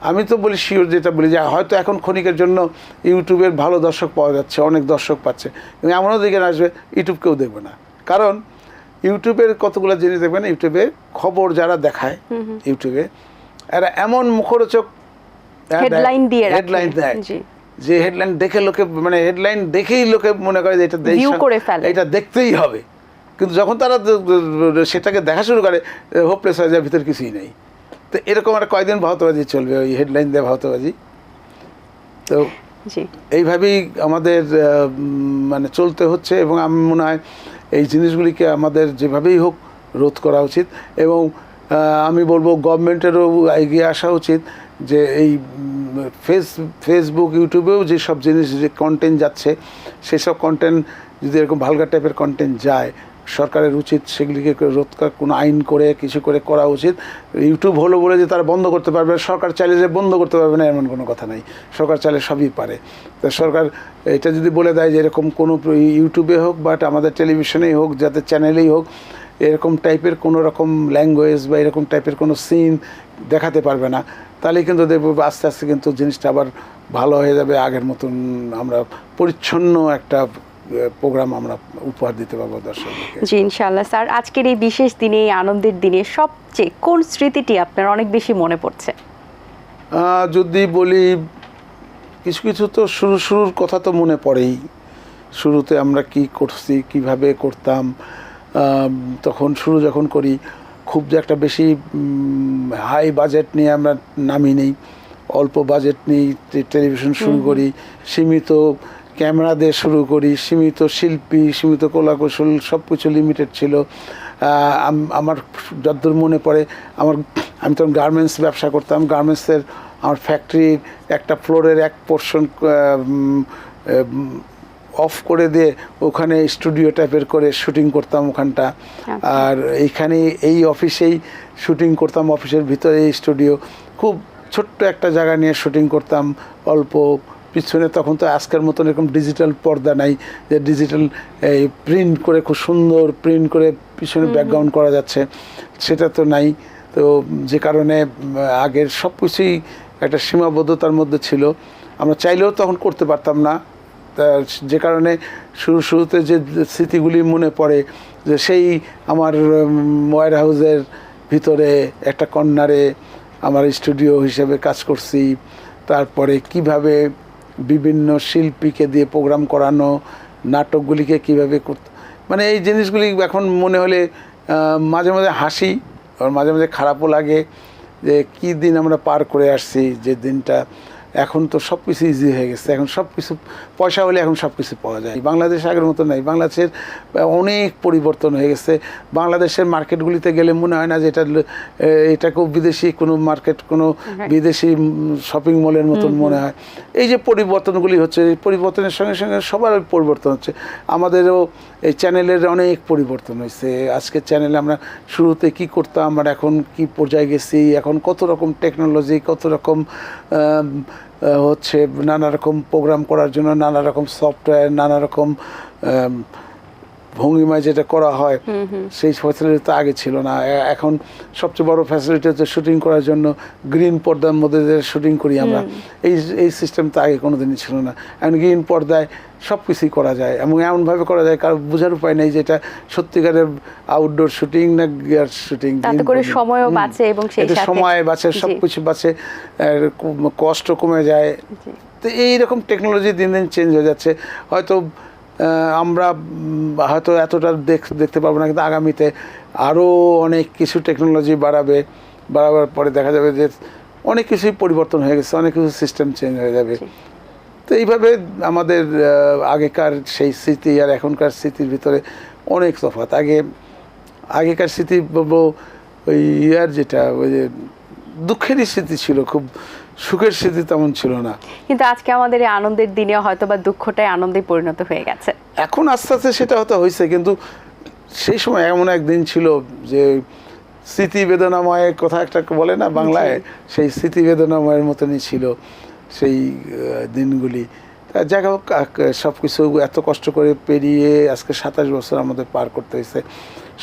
আমি তো বলি শিওর, যেটা বলি যে হয়তো এখন ক্ষণিকের জন্য ইউটিউবের ভালো দর্শক পাওয়া যাচ্ছে, অনেক দর্শক পাচ্ছে, কিন্তু এমনও দিকে আসবে ইউটিউব কেউ দেখবে না। কারণ ইউটিউবের কতগুলো জিনিস দেখবেন, ইউটিউবে খবর যারা দেখায় ইউটিউবে, এরা এমন মুখরোচক হেডলাইন দেয় যে হেডলাইন দেখে লোকে মানে হেডলাইন দেখেই লোকে মনে করে যে এটা দেখতেই হবে। কিন্তু যখন তারা সেটাকে দেখা শুরু করে, হোপলেস হয়ে যায়, ভিতরে কিছুই নেই। তো এরকম আর কয়দিন ভাওতাবাজি চলবে, ওই হেডলাইন দিয়ে ভাওতাবাজি। তো এইভাবেই আমাদের মানে চলতে হচ্ছে, এবং আমি মনে হয় এই জিনিসগুলিকে আমাদের যেভাবেই হোক রোধ করা উচিত। এবং আমি বলবো গভর্নমেন্টেরও এগিয়ে আসা উচিত, যে এই ফেসবুক ইউটিউবেও যেসব জিনিস যে কন্টেন্ট যাচ্ছে, সেসব কন্টেন্ট যদি এরকম ভালগার টাইপের কন্টেন্ট যায়, সরকারের উচিত সেগুলিকে রোধ করার কোনো আইন করে কিছু করে করা উচিত। ইউটিউব হলো বলে যে তারা বন্ধ করতে পারবে, সরকার চাইলে যে বন্ধ করতে পারবে না এমন কোনো কথা নাই, সরকার চাইলে সবই পারে। তো সরকার এটা যদি বলে দেয় যে এরকম কোনো ইউটিউবে হোক বা আমাদের টেলিভিশনেই হোক, যাতে চ্যানেলেই হোক, এরকম টাইপের কোনো রকম ল্যাঙ্গুয়েজ বা এরকম টাইপের কোনো সিন দেখাতে পারবে না, তাহলে কিন্তু দেখবো আস্তে আস্তে কিন্তু জিনিসটা আবার ভালো হয়ে যাবে, আগের মতন আমরা পরিচ্ছন্ন একটা প্রোগ্রাম আমরা উপহার দিতে পারবো দর্শকদেরকে। জি ইনশাআল্লাহ। স্যার, আজকের এই বিশেষ দিনে, এই আনন্দের দিনে সবচেয়ে কোন স্মৃতিটি আপনার অনেক বেশি মনে পড়ছে? যদি বলি, কিছু কিছু তো শুরুর কথা তো মনে পড়েই। শুরুতে আমরা কি করছি, কিভাবে করতাম, তখন শুরু যখন করি খুব যে একটা বেশি হাই বাজেট নিয়ে আমরা নামি নেই, অল্প বাজেট নিয়ে টেলিভিশন শুরু করি, সীমিত ক্যামেরা দিয়ে শুরু করি, সীমিত শিল্পী, সীমিত কলাকৌশল, সব কিছু লিমিটেড ছিল। আমার যতদূর মনে পড়ে, আমি তখন গার্মেন্টস ব্যবসা করতাম। গার্মেন্টসের আমার ফ্যাক্টরির একটা ফ্লোরের এক পোর্শন অফ করে দিয়ে ওখানে স্টুডিও টাইপের করে শুটিং করতাম ওখানটা। আর এইখানে এই অফিসেই শুটিং করতাম, অফিসের ভিতরে এই স্টুডিও, খুব ছোট্ট একটা জায়গা নিয়ে শুটিং করতাম অল্প। পিছনে তখন তো আজকের মতন এরকম ডিজিটাল পর্দা নাই যে ডিজিটাল এই প্রিন্ট করে খুব সুন্দর প্রিন্ট করে পিছনে ব্যাকগ্রাউন্ড করা যাচ্ছে। সেটা তো নাই। তো যে কারণে আগের সব কিছুই একটা সীমাবদ্ধতার মধ্যে ছিল, আমরা চাইলেও তখন করতে পারতাম না। তা যে কারণে শুরুতে যে স্মৃতিগুলি মনে পড়ে, যে সেই আমার ওয়্যার হাউসের ভিতরে একটা কর্নারে আমার স্টুডিও হিসেবে কাজ করছি। তারপরে কিভাবে বিভিন্ন শিল্পীকে দিয়ে প্রোগ্রাম করানো, নাটকগুলিকে কিভাবে করতে, মানে এই জিনিসগুলি এখন মনে হলে মাঝে মাঝে হাসি, আবার মাঝে মাঝে খারাপও লাগে যে কী দিন আমরা পার করে আসছি। যে দিনটা এখন তো সব কিছু ইজি হয়ে গেছে, এখন সব কিছু পয়সা হলে এখন সব কিছু পাওয়া যায়। বাংলাদেশ আগের মতো নাই, বাংলাদেশের অনেক পরিবর্তন হয়ে গেছে। বাংলাদেশের মার্কেটগুলিতে গেলে মনে হয় না যে এটাকেও বিদেশি কোনো মার্কেট, কোনো বিদেশি শপিং মলের মতন মনে হয়। এই যে পরিবর্তনগুলি হচ্ছে, এই পরিবর্তনের সঙ্গে সঙ্গে সবার পরিবর্তন হচ্ছে। আমাদেরও এই চ্যানেলের অনেক পরিবর্তন হয়েছে। আজকের চ্যানেলে আমরা শুরুতে কি করতাম, আমরা এখন কি পর্যায়ে গেছি, এখন কত রকম টেকনোলজি, কত রকম হচ্ছে নানা রকম প্রোগ্রাম করার জন্য নানা রকম সফটওয়্যার, নানা রকম ভঙ্গিমায় যেটা করা হয় সেই ফ্যাসিলিটি তো আগে ছিল না। এখন সবচেয়ে বড় ফ্যাসিলিটি হচ্ছে শুটিং করার জন্য গ্রিন পর্দার মধ্যে যে শুটিং করি আমরা, এই সিস্টেম তো আগে কোনোদিনই ছিল না। এখন গ্রিন পর্দায় সব কিছুই করা যায় এবং এমনভাবে করা যায় কারো বোঝার উপায় নেই যে এটা সত্যিকারের আউটডোর শুটিং না গিয়ার শুটিং। তাতে করে সময়ও বাঁচে এবং সেই সাথে সময় বাঁচে, সব কিছু বাঁচে, কষ্ট কমে যায়। তো এইরকম টেকনোলজি দিন দিন চেঞ্জ হয়ে যাচ্ছে। হয়তো আমরা হয়তো এতটা দেখতে পারবো না, কিন্তু আগামীতে আরও অনেক কিছু টেকনোলজি বাড়াবার পরে দেখা যাবে যে অনেক কিছুই পরিবর্তন হয়ে গেছে, অনেক কিছু সিস্টেম চেঞ্জ হয়ে যাবে। তো এইভাবে আমাদের আগেকার সেই স্মৃতি আর এখনকার স্মৃতির ভিতরে অনেক তফাৎ। আগেকার স্মৃতি বলবো ওই যেটা ওই যে দুঃখেরই স্মৃতি ছিল, খুব সুখের স্মৃতি তেমন ছিল না। কিন্তু আজকে আমাদের এই আনন্দের দিনে হয়তো বা দুঃখটাই আনন্দে পরিণত হয়ে গেছে। এখন আস্তে আস্তে সেটা হয়তো হয়েছে, কিন্তু সেই সময় এমন একদিন ছিল যে স্মৃতি বেদনাময় কথা একটা বলে না বাংলায়, সেই স্মৃতি বেদনাময়ের মতনই ছিল সেই দিনগুলি। যাই হোক, সব কিছু এত কষ্ট করে পেরিয়ে আজকে 27 বছর আমাদের পার করতে হয়েছে।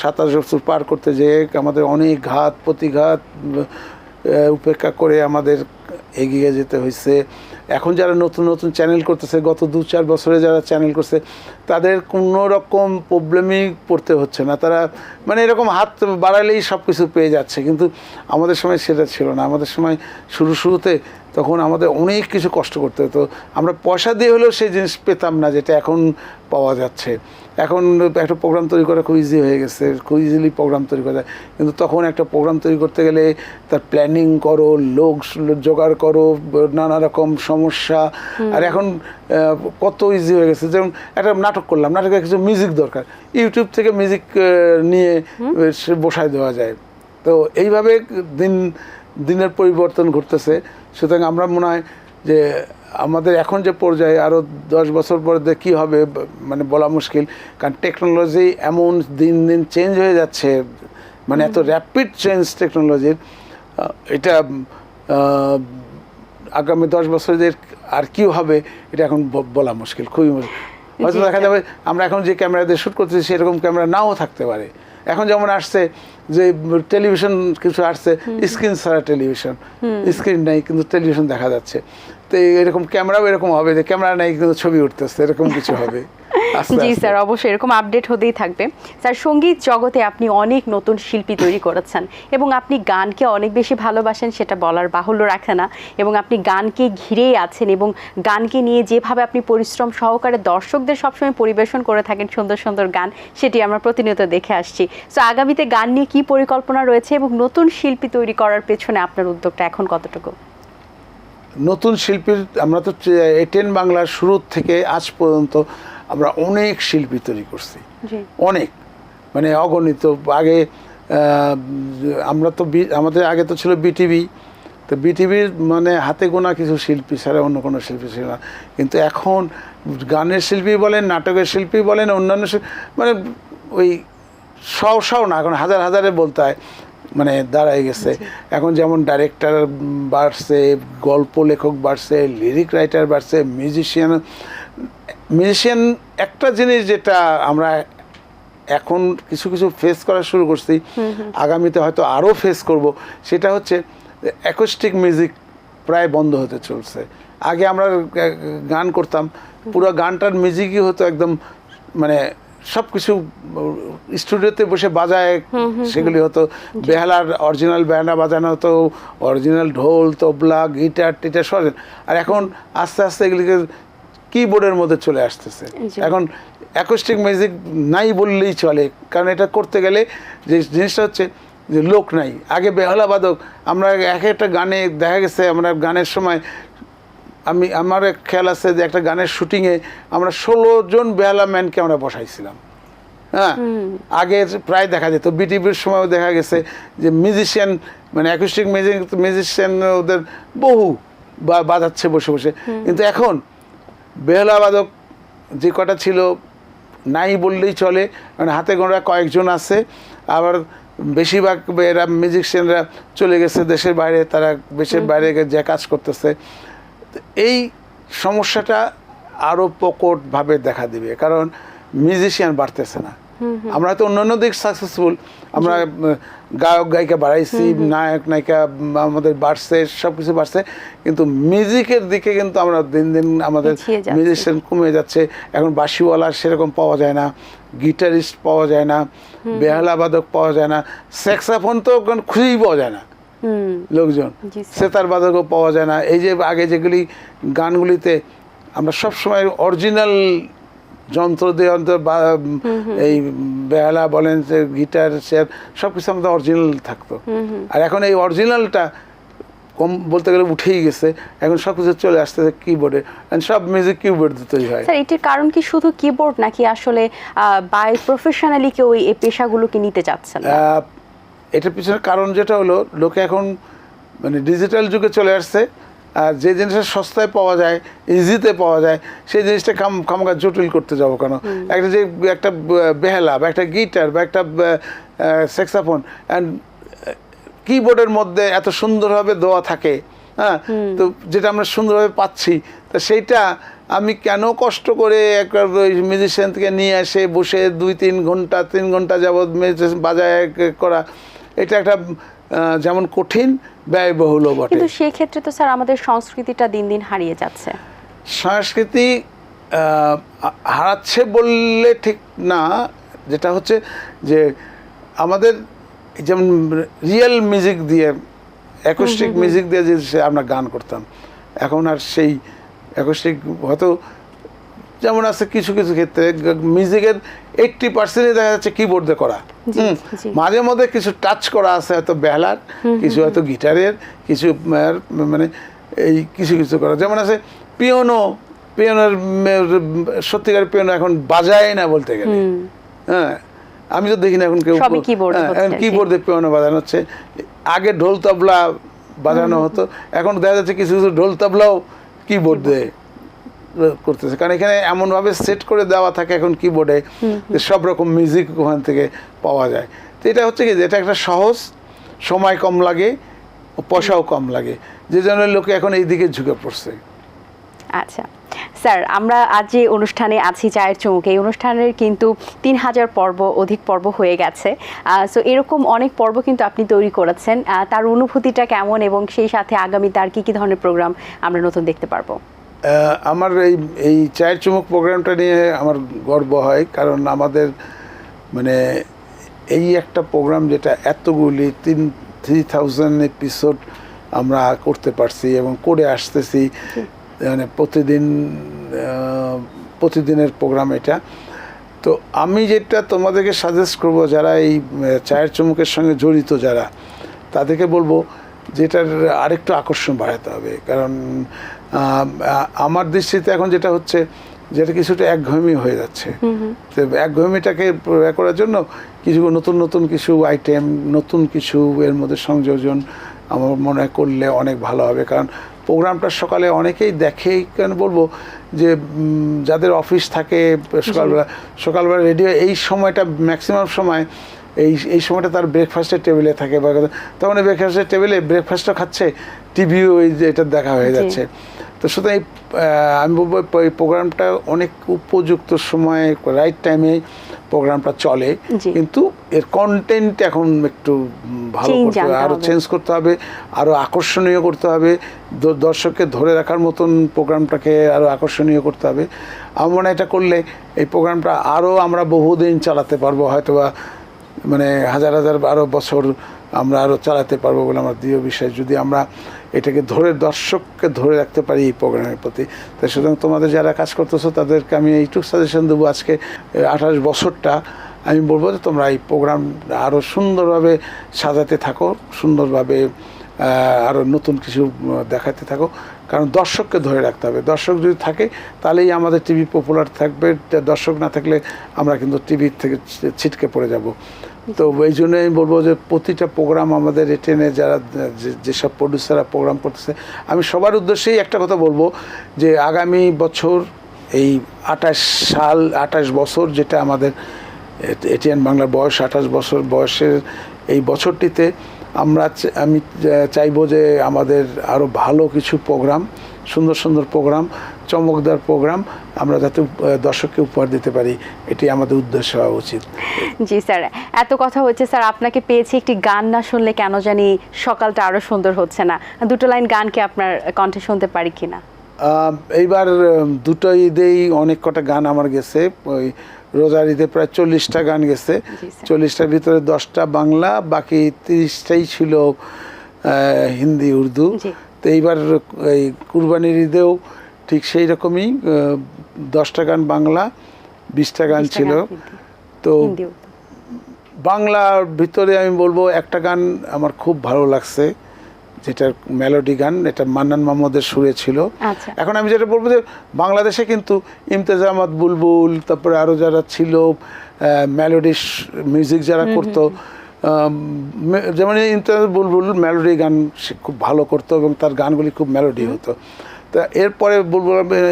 27 বছর পার করতে যেয়ে আমাদের অনেক ঘাত প্রতিঘাত উপেক্ষা করে আমাদের এগিয়ে যেতে হয়েছে। এখন যারা নতুন নতুন চ্যানেল করতেছে, গত 2-4 বছরে যারা চ্যানেল করছে, তাদের কোনো রকম প্রবলেমই পড়তে হচ্ছে না। তারা মানে এরকম হাত বাড়ালেই সব কিছু পেয়ে যাচ্ছে। কিন্তু আমাদের সময় সেটা ছিল না। আমাদের সময় শুরুতে তখন আমাদের অনেক কিছু কষ্ট করতে হতো। আমরা পয়সা দিয়ে হলেও সেই জিনিস পেতাম না যেটা এখন পাওয়া যাচ্ছে। এখন একটা প্রোগ্রাম তৈরি করা খুব ইজি হয়ে গেছে, খুব ইজিলি প্রোগ্রাম তৈরি করা যায়। কিন্তু তখন একটা প্রোগ্রাম তৈরি করতে গেলে তার প্ল্যানিং করো, লোক জোগাড় করো, নানা রকম সমস্যা। আর এখন কত ইজি হয়ে গেছে। যেমন একটা নাটক করলাম, নাটকের কিছু মিউজিক দরকার, ইউটিউব থেকে মিউজিক নিয়ে বসায় দেওয়া যায়। তো এইভাবে দিনের পরিবর্তন ঘটতেছে। সুতরাং আমরা মনে হয় যে আমাদের এখন যে পর্যায়ে আরও 10 বছর পরে কী হবে মানে বলা মুশকিল, কারণ টেকনোলজি এমন দিন দিন চেঞ্জ হয়ে যাচ্ছে, মানে এত র্যাপিড চেঞ্জ টেকনোলজির। এটা আগামী 10 বছরের আর কি হবে এটা এখন বলা মুশকিল, খুবই মুশকিল। হয়তো দেখা যাবে আমরা এখন যে ক্যামেরা দিয়ে শ্যুট করতেছি সেরকম ক্যামেরা নাও থাকতে পারে। এখন যেমন আসছে যে টেলিভিশন কিছু আসছে, স্ক্রিন ছাড়া টেলিভিশন, স্ক্রিন নাই কিন্তু টেলিভিশন দেখা যাচ্ছে। তো এরকম ক্যামেরাও এরকম হবে যে ক্যামেরা নাই কিন্তু ছবি উঠতেছে, এরকম কিছু হবে। জি স্যার, অবশ্যই এরকম আপডেট হতেই থাকবে। স্যার, সঙ্গীত জগতে আপনি অনেক নতুন শিল্পী তৈরি করেছেন এবং আপনি গানকে অনেক বেশি ভালোবাসেন, সেটা বলার বাহুল্য রাখে না। এবং আপনি গানকে ঘিরেই আছেন এবং গানকে নিয়ে যেভাবে আপনি পরিশ্রম সহকারে দর্শকদের সবসময় পরিবেশন করে থাকেন সুন্দর সুন্দর গান, সেটি আমরা প্রতিনিয়ত দেখে আসছি। সো আগামীতে গান নিয়ে কী পরিকল্পনা রয়েছে এবং নতুন শিল্পী তৈরি করার পেছনে আপনার উদ্যোগটা এখন কতটুকু? নতুন শিল্পীর আমরা তো এটেন বাংলার শুরু থেকে আজ পর্যন্ত আমরা অনেক শিল্পী তৈরি করছি, অনেক, মানে অগণিত। আগে আমরা তো আমাদের আগে তো ছিল বিটিভি, তো বিটিভির মানে হাতে গোনা কিছু শিল্পী ছাড়া অন্য কোনো শিল্পী ছিল না। কিন্তু এখন গানের শিল্পী বলেন, নাটকের শিল্পী বলেন, অন্যান্য মানে ওই শও না, এখন হাজার হাজারে বলতে হয়, মানে দাঁড়ায় গেছে। এখন যেমন ডাইরেক্টর বাড়ছে, গল্প লেখক বাড়ছে, লিরিক রাইটার বাড়ছে, মিউজিশিয়ান একটা জিনিস যেটা আমরা এখন কিছু কিছু ফেস করা শুরু করছি, আগামীতে হয়তো আরও ফেস করব, সেটা হচ্ছে অ্যাকোস্টিক মিউজিক প্রায় বন্ধ হতে চলছে। আগে আমরা গান করতাম, পুরো গানটার মিউজিকই হতো একদম মানে সব কিছু স্টুডিওতে বসে বাজায়, সেগুলি হতো বেহালার অরিজিনাল বেহালা বাজানো হতো, অরিজিনাল ঢোল তবলা গিটার টিটার সব। আর এখন আস্তে আস্তে এগুলিকে কিবোর্ডের মধ্যে চলে আসতেছে। এখন অ্যাকোস্টিক মিউজিক নাই বললেই চলে, কারণ এটা করতে গেলে যে জিনিসটা হচ্ছে যে লোক নাই। আগে বেহালা বাদক, আমরা এক একটা গানে দেখা গেছে আমরা গানের সময় আমার খেয়াল আছে যে একটা গানের শুটিংয়ে আমরা 16 জন বেহালা ম্যানকে আমরা বসাইছিলাম। হ্যাঁ, আগে প্রায় দেখা যেত, বিটিভির সময়ও দেখা গেছে যে মিউজিশিয়ান মানে অ্যাকোস্টিক মিউজিশিয়ান ওদের বহু বাজাচ্ছে বসে বসে। কিন্তু এখন বেহালা বাদক যে কটা ছিল নাই বললেই চলে, মানে হাতে গোনা কয়েকজন আছে। আবার বেশিরভাগ এরা মিউজিশিয়ানরা চলে গেছে দেশের বাইরে, তারা দেশের বাইরে যে কাজ করতেছে। এই সমস্যাটা আরও প্রকটভাবে দেখা দিবে, কারণ মিউজিশিয়ান বাড়তেছে না। আমরা হয়তো অন্যান্য দিক সাকসেসফুল, আমরা গায়ক গায়িকা বাড়াইছি, নায়ক নায়িকা আমাদের বাড়ছে, সব কিছু বাড়ছে, কিন্তু মিউজিকের দিকে কিন্তু আমরা দিন দিন আমাদের মিউজিশিয়ান কমে যাচ্ছে। এখন বাঁশিওয়ালা সেরকম পাওয়া যায় না, গিটারিস্ট পাওয়া যায় না, বেহালা বাদক পাওয়া যায় না, স্যাক্সোফোন তো খুঁজেই পাওয়া যায় না লোকজন, সেতার বাদকও পাওয়া যায় না। এই যে আগে যেগুলি গানগুলিতে আমরা সবসময় অরিজিনাল যন্ত্র দিয়ে এই বেহালা বলেন যে গিটার চেয়ার সব কিছু আমাদের অরিজিনাল থাকতো। আর এখন এই অরিজিনালটা কম বলতে গেলে উঠেই গেছে, এখন সব কিছু চলে আসতেছে কিবোর্ডে, সব মিউজিক কিবোর্ড দিতেই হয়। স্যার এটির কারণ কি শুধু কিবোর্ড, নাকি আসলে বাই প্রফেশনালি কেউ এই পেশাগুলোকে নিতে চাচ্ছেন না? এটার পিছনে কারণ যেটা হলো, লোকে এখন মানে ডিজিটাল যুগে চলে আসছে, আর যে জিনিসটা সস্তায় পাওয়া যায়, ইজিতে পাওয়া যায়, সেই জিনিসটা খামখা জটিল করতে যাবো কেন? একটা যে একটা বেহালা বা একটা গিটার বা একটা স্যাক্সোফোন অ্যান্ড কিবোর্ডের মধ্যে এত সুন্দরভাবে দেওয়া থাকে, হ্যাঁ, তো যেটা আমরা সুন্দরভাবে পাচ্ছি, তা সেইটা আমি কেন কষ্ট করে একটা মিউজিশিয়ান থেকে নিয়ে এসে বসে 2-3 ঘন্টা 3 ঘন্টা যাবৎ বাজায় করা, এটা একটা যেমন কঠিন ব্যয়বহুলও বটে। কিন্তু সেই ক্ষেত্রে তো স্যার আমাদের সংস্কৃতিটা দিন দিন হারিয়ে যাচ্ছে। সংস্কৃতি হারাচ্ছে বললে ঠিক না, যেটা হচ্ছে যে আমাদের যেমন রিয়েল মিউজিক দিয়ে, অ্যাকোস্টিক মিউজিক দিয়ে যে আমরা গান করতাম, এখন আর সেই অ্যাকোস্টিক হয়তো যেমন আছে কিছু কিছু ক্ষেত্রে মিউজিকের 80% দেখা যাচ্ছে কিবোর্ড দিয়ে করা, মাঝে মধ্যে কিছু টাচ করা আছে হয়তো বেহালার, কিছু হয়তো গিটারের, কিছু মানে এই কিছু কিছু করা, যেমন আছে পিয়ানোর সত্যিকার পিয়ানো এখন বাজায় না বলতে গেলে। হ্যাঁ, আমি তো দেখি না এখন কেউ কিবোর্ডে পিয়ানো বাজানো হচ্ছে। আগে ঢোল তবলা বাজানো হতো, এখন দেখা যাচ্ছে কিছু কিছু ঢোল তবলাও কিবোর্ড দিয়ে করতেছে, কারণ এখানে এমনভাবে সেট করে দেওয়া থাকে এখন কিবোর্ডে যে সব রকম মিউজিক ওখান থেকে পাওয়া যায়। তো এটা হচ্ছে কি, এটা একটা সহজ, সময় কম লাগে, পয়সাও কম লাগে, যে জন্য লোকে এখন এই দিকে ঝুঁকে পড়ছে। আচ্ছা স্যার, আমরা আজ যে অনুষ্ঠানে আছি চায়ের চুমুকে, এই অনুষ্ঠানের কিন্তু 3000 পর্ব অধিক পর্ব হয়ে গেছে। সো এরকম অনেক পর্ব কিন্তু আপনি তৈরি করেছেন, তার অনুভূতিটা কেমন, এবং সেই সাথে আগামীতে আর কি ধরনের প্রোগ্রাম আমরা নতুন দেখতে পারবো? আমার এই চায়ের চুমুক প্রোগ্রামটা নিয়ে আমার গর্ব হয়, কারণ আমাদের মানে এই একটা প্রোগ্রাম যেটা এতগুলি 3000 এপিসোড আমরা করতে পারছি এবং করে আসতেছি, মানে প্রতিদিনের প্রোগ্রাম এটা। তো আমি যেটা তোমাদেরকে সাজেস্ট করব, যারা এই চায়ের চুমুকের সঙ্গে জড়িত যারা, তাদেরকে বলবো যেটার আরেকটু আকর্ষণ বাড়াতে হবে, কারণ আমার দৃষ্টিতে এখন যেটা হচ্ছে, যেটা কিছুটা একঘেয়েমি হয়ে যাচ্ছে। তো একঘেয়েমিটাকে করার জন্য কিছু নতুন নতুন কিছু আইটেম, নতুন কিছু এর মধ্যে সংযোজন আমার মনে হয় করলে অনেক ভালো হবে। কারণ প্রোগ্রামটা সকালে অনেকেই দেখেই, কেন বলবো যে যাদের অফিস থাকে সকালবেলা রেডিও এই সময়টা ম্যাক্সিমাম সময় এই সময়টা তার ব্রেকফাস্টের টেবিলে থাকে বা তখন এই ব্রেকফাস্টের টেবিলে ব্রেকফাস্টও খাচ্ছে, টিভিও ওই যে এটা দেখা হয়ে যাচ্ছে। তো সুতরাং আমি বলবো এই প্রোগ্রামটা অনেক উপযুক্ত সময়ে রাইট টাইমে প্রোগ্রামটা চলে, কিন্তু এর কন্টেন্ট এখন একটু ভালো করতে হবে, আরও চেঞ্জ করতে হবে, আরও আকর্ষণীয় করতে হবে, দর্শককে ধরে রাখার মতন প্রোগ্রামটাকে আরও আকর্ষণীয় করতে হবে। আমার মনে হয় এটা করলে এই প্রোগ্রামটা আরও আমরা বহুদিন চালাতে পারবো, হয়তো বা মানে হাজার হাজার আরও বছর আমরা আরও চালাতে পারবো বলে আমার দৃঢ় বিশ্বাস, যদি আমরা এটাকে দর্শককে ধরে রাখতে পারি এই প্রোগ্রামের প্রতি। তাই সুতরাং তোমাদের যারা কাজ করতেছো তাদেরকে আমি এইটুকু সাজেশন দেবো, আজকে 28 বছরটা আমি বলবো যে তোমরা এই প্রোগ্রাম আরও সুন্দরভাবে সাজাতে থাকো, সুন্দরভাবে আরও নতুন কিছু দেখাতে থাকো, কারণ দর্শককে ধরে রাখতে হবে। দর্শক যদি থাকে তাহলেই আমাদের টিভি পপুলার থাকবে, দর্শক না থাকলে আমরা কিন্তু টিভির থেকে ছিটকে পড়ে যাব। তো এই জন্য আমি বলবো যে প্রতিটা প্রোগ্রাম আমাদের এটেনে যারা যেসব প্রডিউসাররা প্রোগ্রাম করতেছে, আমি সবার উদ্দেশ্যেই একটা কথা বলবো যে আগামী বছর এই 28 বছর যেটা আমাদের এটিএন বাংলার বয়স 28 বছর বয়সের এই বছরটিতে আমি চাইবো যে আমাদের আরও ভালো কিছু প্রোগ্রাম, সুন্দর সুন্দর প্রোগ্রাম, চমকদার প্রোগ্রাম আমরা যাতে দর্শককে উপহার দিতে পারি, এটি আমাদের উদ্দেশ্য হওয়া উচিত। জি স্যার, এত কথা হচ্ছে স্যার, আপনাকে পেয়েছি, একটি গান না শুনলে কেন জানি সকালটা আরও সুন্দর হচ্ছে না। দুটো লাইন গানকে আপনার কণ্ঠে শুনতে পারি কিনা? এইবার দুটো ঈদেই অনেক কটা গান আমার গেছে, ওই রোজার ঈদে প্রায় 40টা গান গেছে, 40টার ভিতরে 10টা বাংলা, বাকি 30টাই ছিল হিন্দি উর্দু। তো এইবার এই কুরবানির ঈদেও ঠিক সেই রকমই 10টা গান বাংলা, 20টা গান ছিল। তো বাংলার ভিতরে আমি বলবো একটা গান আমার খুব ভালো লাগছে, যেটা মেলোডি গান, এটা মান্নান মাহমুদের সুরে ছিল। এখন আমি যেটা বলবো যে বাংলাদেশে কিন্তু ইমতিয়াজ আহমদ বুলবুল, তারপরে আরও যারা ছিল মেলোডি মিউজিক যারা করতো, যেমন ইমতিয়াজ বুলবুল মেলোডি গান সে খুব ভালো করতো এবং তার গানগুলি খুব মেলোডি হতো। তা এরপরে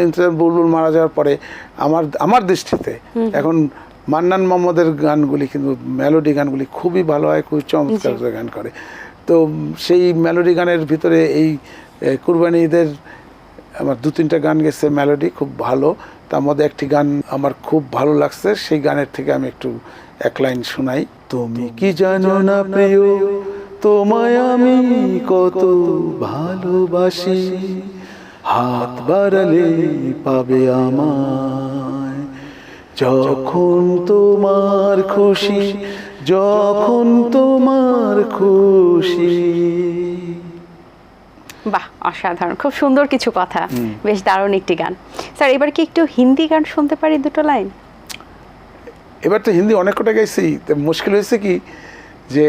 ইমতিয়াজ বুলবুল মারা যাওয়ার পরে আমার দৃষ্টিতে এখন মান্নান মাহমুদের গানগুলি কিন্তু মেলোডি গানগুলি খুবই ভালো হয়, খুবই চমৎকার গান করে। তো সেই মেলোডি গানের ভিতরে এই কুরবানি ঈদের আমার 2-3টা গান গেছে মেলোডি খুব ভালো, তার মধ্যে একটি গান আমার খুব ভালো লাগছে, সেই গানের থেকে আমি একটু এক লাইন শোনাই। তুমি কি জানো না প্রিয়, তোমায় আমি কত ভালোবাসি, হাত বাড়ালে পাবে আমায়, যখন তোমার খুশি, যখন তোমার খুশি। বাহ, অসাধারণ, খুব সুন্দর কিছু কথা, বেশ দারুণ একটি গান। স্যার, এবার কি একটু হিন্দি গান শুনতে পারি দুটো লাইন? এবার তো হিন্দি অনেক কটা গাইছি, তো মুশকিল হয়েছে কি যে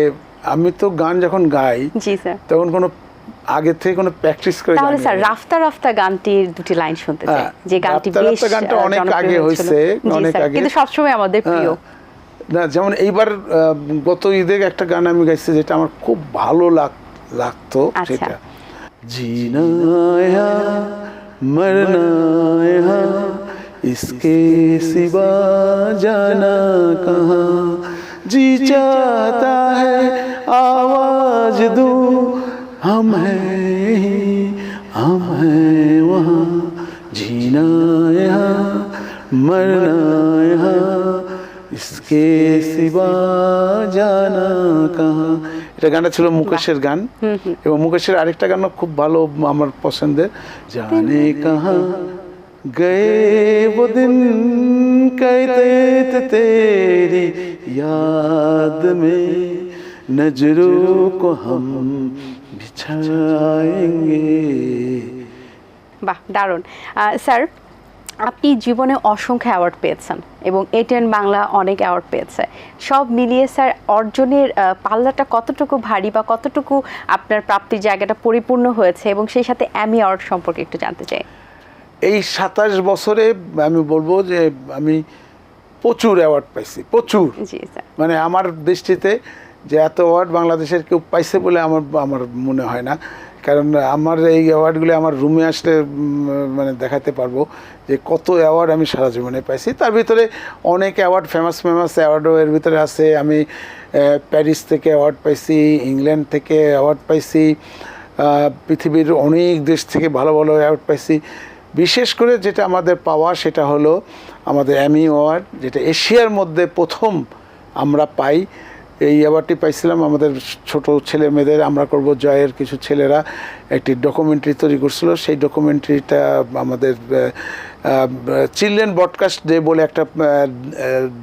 আমি তো গান যখন গাই, জি স্যার, তখন কোনো আগে থেকে কোনো প্র্যাকটিস করে, তাহলে স্যার রাফতা রাফতা গানটির দুটি লাইন শুনতে চাই, যে গানটি বেশ গানটা অনেক আগে হয়েছে, অনেক আগে, কিন্তু সবসময় আমাদের প্রিয়। না, যেমন এইবার গত ঈদে একটা গান আমি গাইছি যেটা আমার খুব ভালো লাগতো, সেটা जीना यहाँ मरना यहाँ इसके सिवा जाना कहाँ, जी चाहता है आवाज दूं, हम हैं वहाँ, जीना यहाँ मरना यहाँ इसके सिवा जाना कहाँ। এটা গানটা ছিল মুকেশের গান, এবং মুকেশের আরেকটা গানও খুব ভালো আমার পছন্দের, জানে কাহা গয়ে वो दिन कहते थे तेरी याद में नजरों को हम बिछाएंगे। বাহ, দারুণ। স্যার, আপনি জীবনে অসংখ্য অ্যাওয়ার্ড পেয়েছেন এবং এটিএন বাংলা অনেক অ্যাওয়ার্ড পেয়েছে, সব মিলিয়ে স্যার অর্জনের পাল্লাটা কতটুকু ভারী বা কতটুকু আপনার প্রাপ্তির জায়গাটা পরিপূর্ণ হয়েছে, এবং সেই সাথে অ্যামি অ্যাওয়ার্ড সম্পর্কে একটু জানতে চাই। এই 27 বছরে আমি বলবো যে আমি প্রচুর অ্যাওয়ার্ড পাইছি, প্রচুর। জি স্যার, মানে আমার দৃষ্টিতে যে এত অ্যাওয়ার্ড বাংলাদেশের কেউ পাইছে বলে আমার মনে হয় না, কারণ আমার এই অ্যাওয়ার্ডগুলি আমার রুমে আসলে মানে দেখাতে পারবো যে কত অ্যাওয়ার্ড আমি সারা জীবনে পাইছি। তার ভিতরে অনেক অ্যাওয়ার্ড, ফেমাস অ্যাওয়ার্ডও এর ভিতরে আছে। আমি প্যারিস থেকে অ্যাওয়ার্ড পাইছি, ইংল্যান্ড থেকে অ্যাওয়ার্ড পাইছি, পৃথিবীর অনেক দেশ থেকে ভালো ভালো অ্যাওয়ার্ড পাইছি। বিশেষ করে যেটা আমাদের পাওয়া সেটা হলো আমাদের এমি অ্যাওয়ার্ড, যেটা এশিয়ার মধ্যে প্রথম আমরা পাই। এই অ্যাওয়ার্ডটি পাইছিলাম আমাদের ছোট ছেলে মেয়েদের আমরা করব জয়ের কিছু ছেলেরা একটি ডকুমেন্টারি তৈরি করছিল। সেই ডকুমেন্টারিটা আমাদের চিলড্রেন ব্রডকাস্ট ডে বলে একটা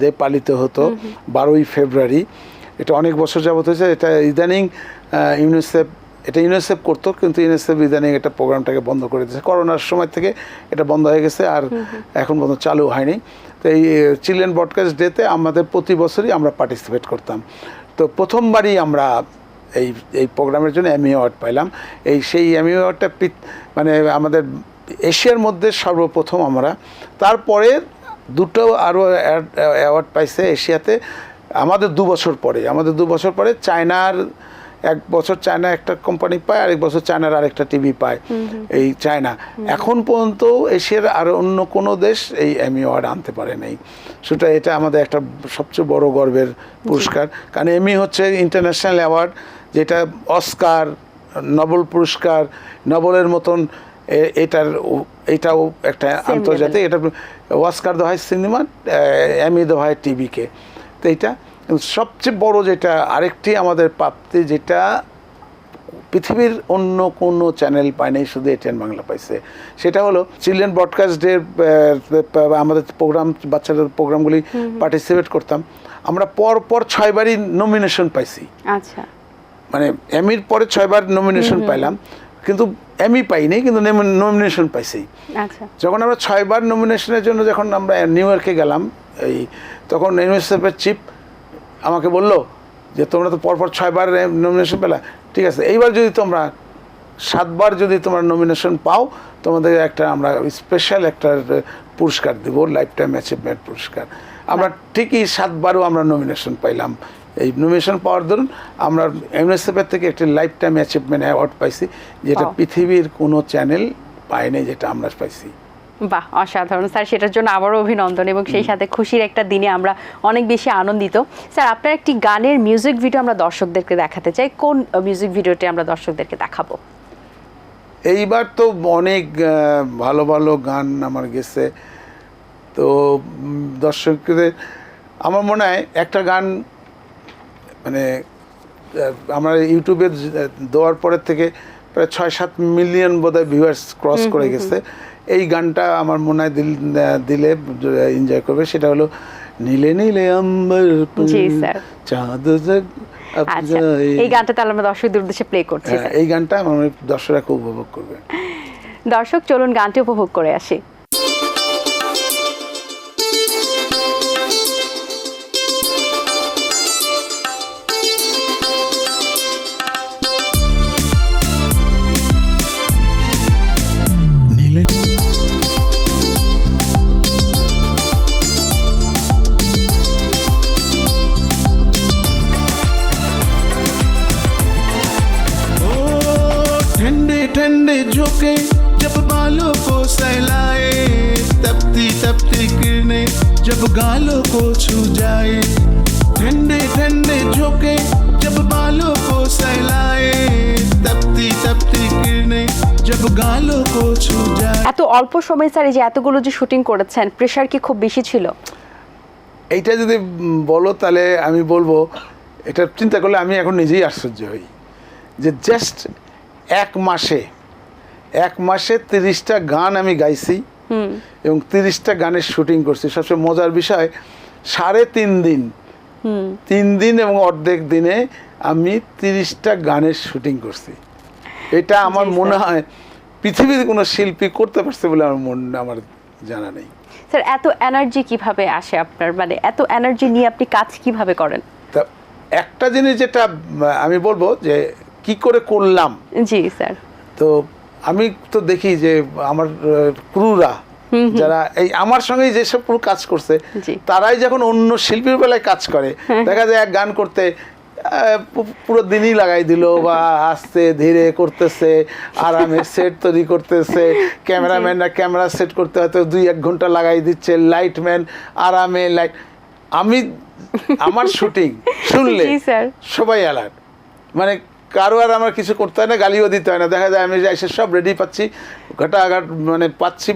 ডে পালিত হতো 12ই ফেব্রুয়ারি। এটা অনেক বছর যাবত হয়েছে। এটা ইদানিং ইউনিসেফ করতো, কিন্তু ইউনিসেফ ইদানিং এটা প্রোগ্রামটাকে বন্ধ করে দিয়েছে। করোনার সময় থেকে এটা বন্ধ হয়ে গেছে, আর এখন পর্যন্ত চালু হয়নি। তো এই চিলড্রেন ব্রডকাস্ট ডেতে আমাদের প্রতি বছরই আমরা পার্টিসিপেট করতাম। তো প্রথমবারই আমরা এই প্রোগ্রামের জন্য এমি অ্যাওয়ার্ড পাইলাম। সেই এমি অ্যাওয়ার্ডটা মানে আমাদের এশিয়ার মধ্যে সর্বপ্রথম আমরা। তারপরে দুটো আরও অ্যাওয়ার্ড পাইছে এশিয়াতে আমাদের 2 বছর পরে। চায়নার 1 বছর চায়না একটা কোম্পানি পায়, আরেক বছর চায়নার আরেকটা টিভি পায়। এই চায়না এখন পর্যন্ত এশিয়ার আর অন্য কোনো দেশ এই এমি অ্যাওয়ার্ড আনতে পারে নাই। সেটা এটা আমাদের একটা সবচেয়ে বড় গর্বের পুরস্কার। কারণ এমি হচ্ছে ইন্টারন্যাশনাল অ্যাওয়ার্ড, যেটা অস্কার, নোবেল পুরস্কার, নোবেলের মতন এটাও একটা আন্তর্জাতিক। এটা অস্কার দেওয়া হয় সিনেমা, এমি দেওয়া হয় টিভিকে। তো এইটা সবচেয়ে বড় যেটা আরেকটি আমাদের প্রাপ্তি, যেটা পৃথিবীর অন্য কোনো চ্যানেল পায় নাই, শুধু এটিএন বাংলা পাইছে। সেটা হলো চিলড্রেন ব্রডকাস্ট ডে আমাদের প্রোগ্রাম, বাচ্চাদের প্রোগ্রামগুলি পার্টিসিপেট করতাম। আমরা পর 6 বারই নমিনেশন পাইছি। আচ্ছা, মানে এমির পরে 6 বার নমিনেশন পাইলাম, কিন্তু এমি পাইনি, কিন্তু নমিনেশন পাইছি। আচ্ছা, যখন আমরা 6 বার নমিনেশনের জন্য যখন আমরা নিউ ইয়র্কে গেলাম, তখন ইউনিসেফের চিফ আমাকে বললো যে তোমরা তো পরপর 6 বার নমিনেশন পেলা, ঠিক আছে, এইবার যদি তোমরা 7 বার যদি তোমরা নমিনেশন পাও, তোমাদের আমরা স্পেশাল একটা পুরস্কার দেবো, লাইফ টাইম অ্যাচিভমেন্ট পুরস্কার। আমরা ঠিকই 7 বারও আমরা নমিনেশন পাইলাম। এই নমিনেশন পাওয়ার দরুন আমরা ইউনিসেফের থেকে একটি লাইফ টাইম অ্যাচিভমেন্ট অ্যাওয়ার্ড পাইছি, যেটা পৃথিবীর কোনো চ্যানেল পায়নি, যেটা আমরা পাইছি। বাহ, অসাধারণ স্যার, সেটার জন্য আবারও অভিনন্দন। এবং সেই সাথে খুশির একটা দিনে আমরা অনেক বেশি আনন্দিত। স্যার, আপনার একটি গানের মিউজিক ভিডিও আমরা দর্শকদেরকে দেখাতে চাই। কোন মিউজিক ভিডিওটি আমরা দর্শকদেরকে দেখাবো? এইবার তো অনেক ভালো ভালো গান আমার গেছে। তো দর্শকদের আমার মনে হয় একটা গান, মানে আমরা ইউটিউবে দেওয়ার পরের থেকে প্রায় 6-7 মিলিয়ন বোধহয় ভিউয়ার্স ক্রস করে গেছে। এই গানটা আমার মনে হয় দিলে এনজয় করবে। সেটা হলো নীলে নীলে আম্বার চাঁদ। আচ্ছা, এই গানটা তাহলে আমরা দর্শকদের উদ্দেশ্যে প্লে করছি। এই গানটা আমার দর্শকরা খুব উপভোগ করবে। দর্শক, চলুন গানটি উপভোগ করে আসি। ठंडे झोंके जब बालों को सहलाए, तपती तपती किरणें जब गालों को छू जाए। ठंडे ठंडे झोंके जब बालों को सहलाए, तपती तपती किरणें जब गालों को छू जाए। এত অল্প সময় স্যার এই যে এতগুলো যে শুটিং করেছেন, প্রেশার কি খুব বেশি ছিল? এইটা যদি বলো তাহলে আমি বলবো, এটা চিন্তা করলে আমি এখন নিজেই আশ্চর্য হই যে জাস্ট এক মাসে 30টা গান আমি গাইছি এবং 30টা গানের শুটিং করছি। সবচেয়ে মজার বিষয় 3.5 দিন 3 দিন এবং অর্ধেক দিনে আমি 30টা গানের শুটিং করছি। এটা আমার মনে হয় পৃথিবীর কোনো শিল্পী করতে পারছে বলে আমার জানা নেই। স্যার, এত এনার্জি কিভাবে আসে আপনার? মানে এত এনার্জি নিয়ে আপনি কাজ কিভাবে করেন? তা একটা জিনিস যেটা আমি বলবো যে কি করে করলাম। জি স্যার। তো আমি তো দেখি যে আমার ক্রুরা যারা এই আমার সঙ্গে যেসব ক্রু কাজ করছে, তারাই যখন অন্য শিল্পীর বেলায় কাজ করে, দেখা যায় এক গান করতে পুরো দিনই লাগাই দিল, বা আস্তে ধীরে করতেছে, আরামে সেট তৈরি করতেছে, ক্যামেরাম্যানরা ক্যামেরা সেট করতে হয়তো 2-1 ঘন্টা লাগাই দিচ্ছে, লাইটম্যান আরামে লাইট। আমি আমার শুটিং শুনলে জি স্যার। সবাই অ্যালার্ট, মানে কারো আর আমার কিছু করতে হয় না, গালিও দিতে হয় না। দেখা যায় আমি এসে সব রেডি পাচ্ছি, ঘাটাঘাট মানে পাচ্ছি,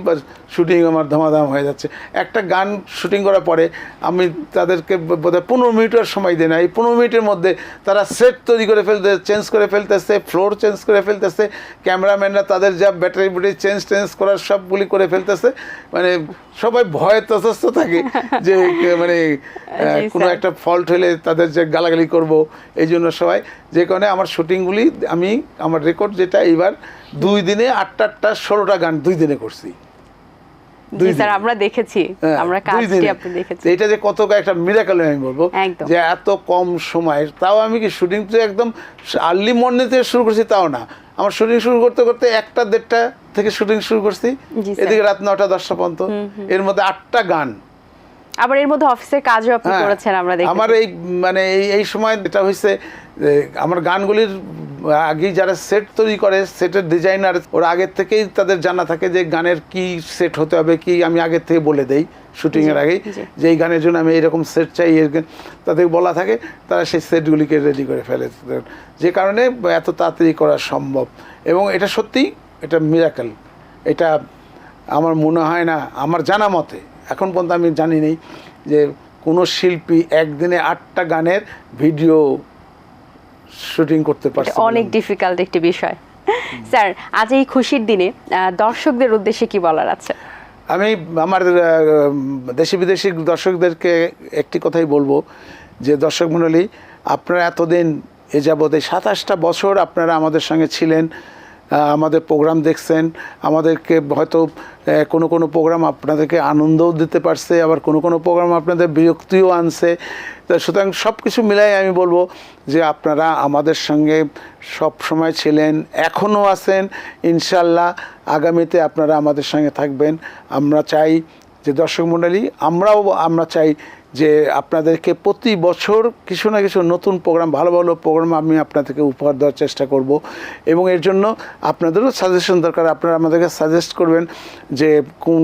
শুটিং আমার ধমাধম হয়ে যাচ্ছে। একটা গান শুটিং করার পরে আমি তাদেরকে বোধহয় 15 মিনিটের সময় দিই না, এই 15 মিনিটের মধ্যে তারা সেট তৈরি করে ফেলতে, চেঞ্জ করে ফেলতেছে, ফ্লোর চেঞ্জ করে ফেলতেছে, ক্যামেরাম্যানরা তাদের যা ব্যাটারি চেঞ্জ করার সবগুলি করে ফেলতেছে। মানে সবাই ভয়ে ততস্থ থাকে যে মানে কোনো একটা ফল্ট হলে তাদের যে গালাগালি করব, এই জন্য সবাই যে কারণে আমার শুটিংগুলি আমি আমার রেকর্ড যেটা এইবার 2 দিনে 8টা 16টা গান 2 দিনে করছি। জি স্যার, আমরা দেখেছি, আমরা কাজটি আপনি দেখেছি। এটা যে কত একটা মিরাকল আমি বলবো, যে এত কম সময়, তাও আমি কি শুটিং তো একদম আর্লি মর্নিং থেকে শুরু করছি তাও না, আমার শুটিং শুরু করতে করতে 1টা-1:30 থেকে শুটিং শুরু করছি, এদিকে রাত 9টা-10টা পর্যন্ত, এর মধ্যে 8টা গান। আবার এর মধ্যে অফিসের কাজও আপনি করেছেন, আমরা দেখেছি। আমার এই মানে এই সময় যেটা হয়েছে, আমার গানগুলির আগেই যারা সেট তৈরি করে, সেটের ডিজাইনার, ওরা আগের থেকেই তাদের জানা থাকে যে গানের কি সেট হতে হবে, কি আমি আগের থেকে বলে দেই শুটিংয়ের আগেই যে এই গানের জন্য আমি এরকম সেট চাই, তাদের বলা থাকে, তারা সেই সেটগুলিকে রেডি করে ফেলে, যে কারণে এত তাড়াতাড়ি করা সম্ভব। এবং এটা সত্যিই এটা মিরাকেল। এটা আমার মনে হয় না, আমার জানা মতে এখন পর্যন্ত আমি জানি নেই যে কোনো শিল্পী একদিনে 8টা গানের ভিডিও শুটিং করতে পারছে। অনেক ডিফিকাল্ট একটি বিষয়। স্যার, আজ এই খুশির দিনে দর্শকদের উদ্দেশ্যে কি বলার আছে? আমি আমার দেশি বিদেশি দর্শকদেরকে একটি কথাই বলবো, যে দর্শক মণ্ডলী, আপনারা এতদিন এ যাবৎ 27টা বছর আপনারা আমাদের সঙ্গে ছিলেন, আমাদের প্রোগ্রাম দেখছেন, আমাদেরকে হয়তো কোনো প্রোগ্রাম আপনাদেরকে আনন্দও দিতে পারছে, আবার কোনো প্রোগ্রাম আপনাদের বিরক্তিও আনছে। সুতরাং সব কিছু মিলাই আমি বলবো যে আপনারা আমাদের সঙ্গে সব সময় ছিলেন, এখনও আছেন, ইনশাল্লাহ আগামীতে আপনারা আমাদের সঙ্গে থাকবেন। আমরা চাই যে দর্শক মণ্ডলী, আমরা চাই যে আপনাদেরকে প্রতি বছর কিছু না কিছু নতুন প্রোগ্রাম, ভালো ভালো প্রোগ্রাম আমি আপনাদেরকে উপহার দেওয়ার চেষ্টা করব। এবং এর জন্য আপনাদেরও সাজেশন দরকার, আপনারা আমাদেরকে সাজেস্ট করবেন যে কোন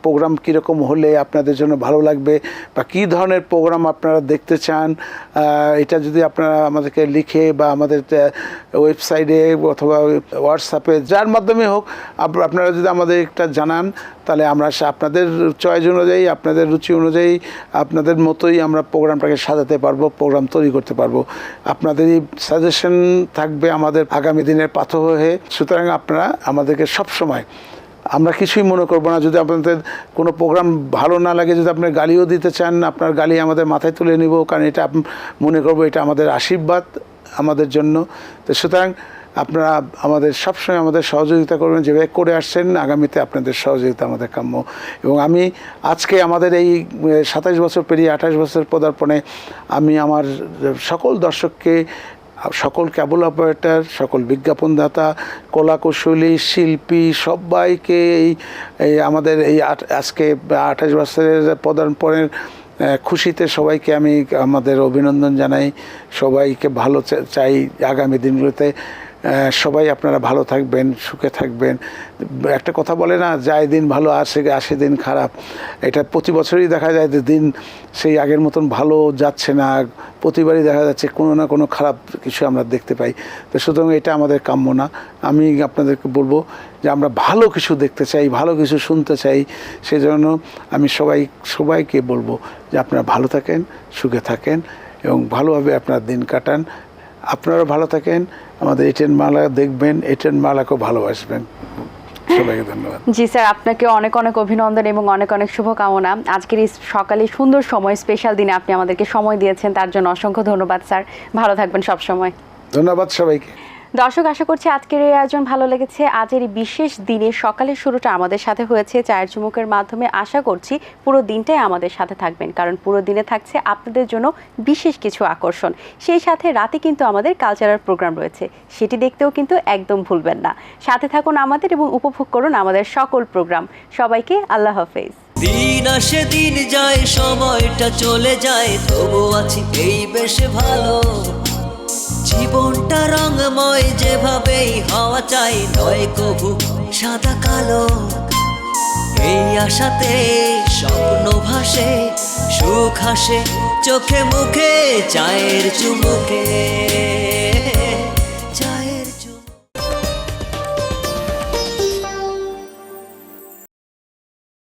প্রোগ্রাম কীরকম হলে আপনাদের জন্য ভালো লাগবে, বা কী ধরনের প্রোগ্রাম আপনারা দেখতে চান। এটা যদি আপনারা আমাদেরকে লিখে বা আমাদের ওয়েবসাইটে অথবা হোয়াটসঅ্যাপে, যার মাধ্যমে হোক, আপনারা যদি আমাদের একটা জানান, তাহলে আমরা আপনাদের চয়েস অনুযায়ী, আপনাদের রুচি অনুযায়ী, আপনাদের মতোই আমরা প্রোগ্রামটাকে সাজাতে পারবো, প্রোগ্রাম তৈরি করতে পারবো। আপনাদেরই সাজেশন থাকবে আমাদের আগামী দিনের পাথর হয়ে। সুতরাং আপনারা আমাদেরকে সবসময়, আমরা কিছুই মনে করবো না যদি আপনাদের কোনো প্রোগ্রাম ভালো না লাগে, যদি আপনি গালিও দিতে চান, আপনার গালি আমাদের মাথায় তুলে নিব, কারণ এটা মনে করবো এটা আমাদের আশীর্বাদ আমাদের জন্য। তো সুতরাং আপনারা আমাদের সবসময় আমাদের সহযোগিতা করবেন, যেভাবে করে আসছেন, আগামীতে আপনাদের সহযোগিতা আমাদের কাম্য। এবং আমি আজকে আমাদের এই 27 বছর পেরিয়ে 28 বছর পদার্পণে আমি আমার সকল দর্শককে, সকল ক্যাবল অপারেটর, সকল বিজ্ঞাপনদাতা, কলাকুশলী, শিল্পী, সবাইকে এই আমাদের এই আজকে 28 বছরের পদার্পণের খুশিতে সবাইকে আমি আমাদের অভিনন্দন জানাই। সবাইকে ভালো চাই আগামী দিনগুলোতে। সবাই আপনারা ভালো থাকবেন, সুখে থাকবেন। একটা কথা বলে না, যায় দিন ভালো আসে দিন খারাপ। এটা প্রতি বছরই দেখা যায় যে দিন সেই আগের মতন ভালো যাচ্ছে না, প্রতিবারই দেখা যাচ্ছে কোনো না কোনো খারাপ কিছু আমরা দেখতে পাই। তো সুতরাং এটা আমাদের কাম্য না। আমি আপনাদেরকে বলবো যে আমরা ভালো কিছু দেখতে চাই, ভালো কিছু শুনতে চাই। সেজন্য আমি সবাইকে বলবো যে আপনারা ভালো থাকেন, সুখে থাকেন এবং ভালোভাবে আপনার দিন কাটান। আপনারাও ভালো থাকেন, আমাদের এটিএন বাংলা দেখবেন, এটিএন বাংলাকেও ভালোবাসবেন। সবাইকে ধন্যবাদ। জি স্যার, আপনাকে অনেক অনেক অভিনন্দন এবং অনেক অনেক শুভকামনা। আজকের এই সকালে সুন্দর সময়, স্পেশাল দিনে আপনি আমাদেরকে সময় দিয়েছেন, তার জন্য অসংখ্য ধন্যবাদ স্যার। ভালো থাকবেন সব সময়। ধন্যবাদ সবাইকে। দর্শক, আশা করছি আজকের এই আয়োজন ভালো লেগেছে। আজের এই বিশেষ দিনে সকালের শুরুটা আমাদের সাথে হয়েছে চায়ের চুমুকের মাধ্যমে। আশা করছি পুরো দিনটাই আমাদের সাথে থাকবেন, কারণ পুরো দিনে থাকছে আপনাদের জন্য বিশেষ কিছু আকর্ষণ। সেই সাথে রাতে কিন্তু আমাদের কালচারাল প্রোগ্রাম রয়েছে, সেটি দেখতেও কিন্তু একদম ভুলবেন না। সাথে থাকুন আমাদের এবং উপভোগ করুন আমাদের সকল প্রোগ্রাম। সবাইকে আল্লাহ হাফেজ। দিন আসে দিন যায়, সময়টা চলে যায়, তবু আছি এই বেশ ভালো। জীবনটা রঙময়, যেভাবেই হওয়া চাই, নয় কভু সাদা কালো। এই আশাতে স্বপ্ন ভাসে, সুখ হাসে চোখে মুখে, চায়ের চুমুকে।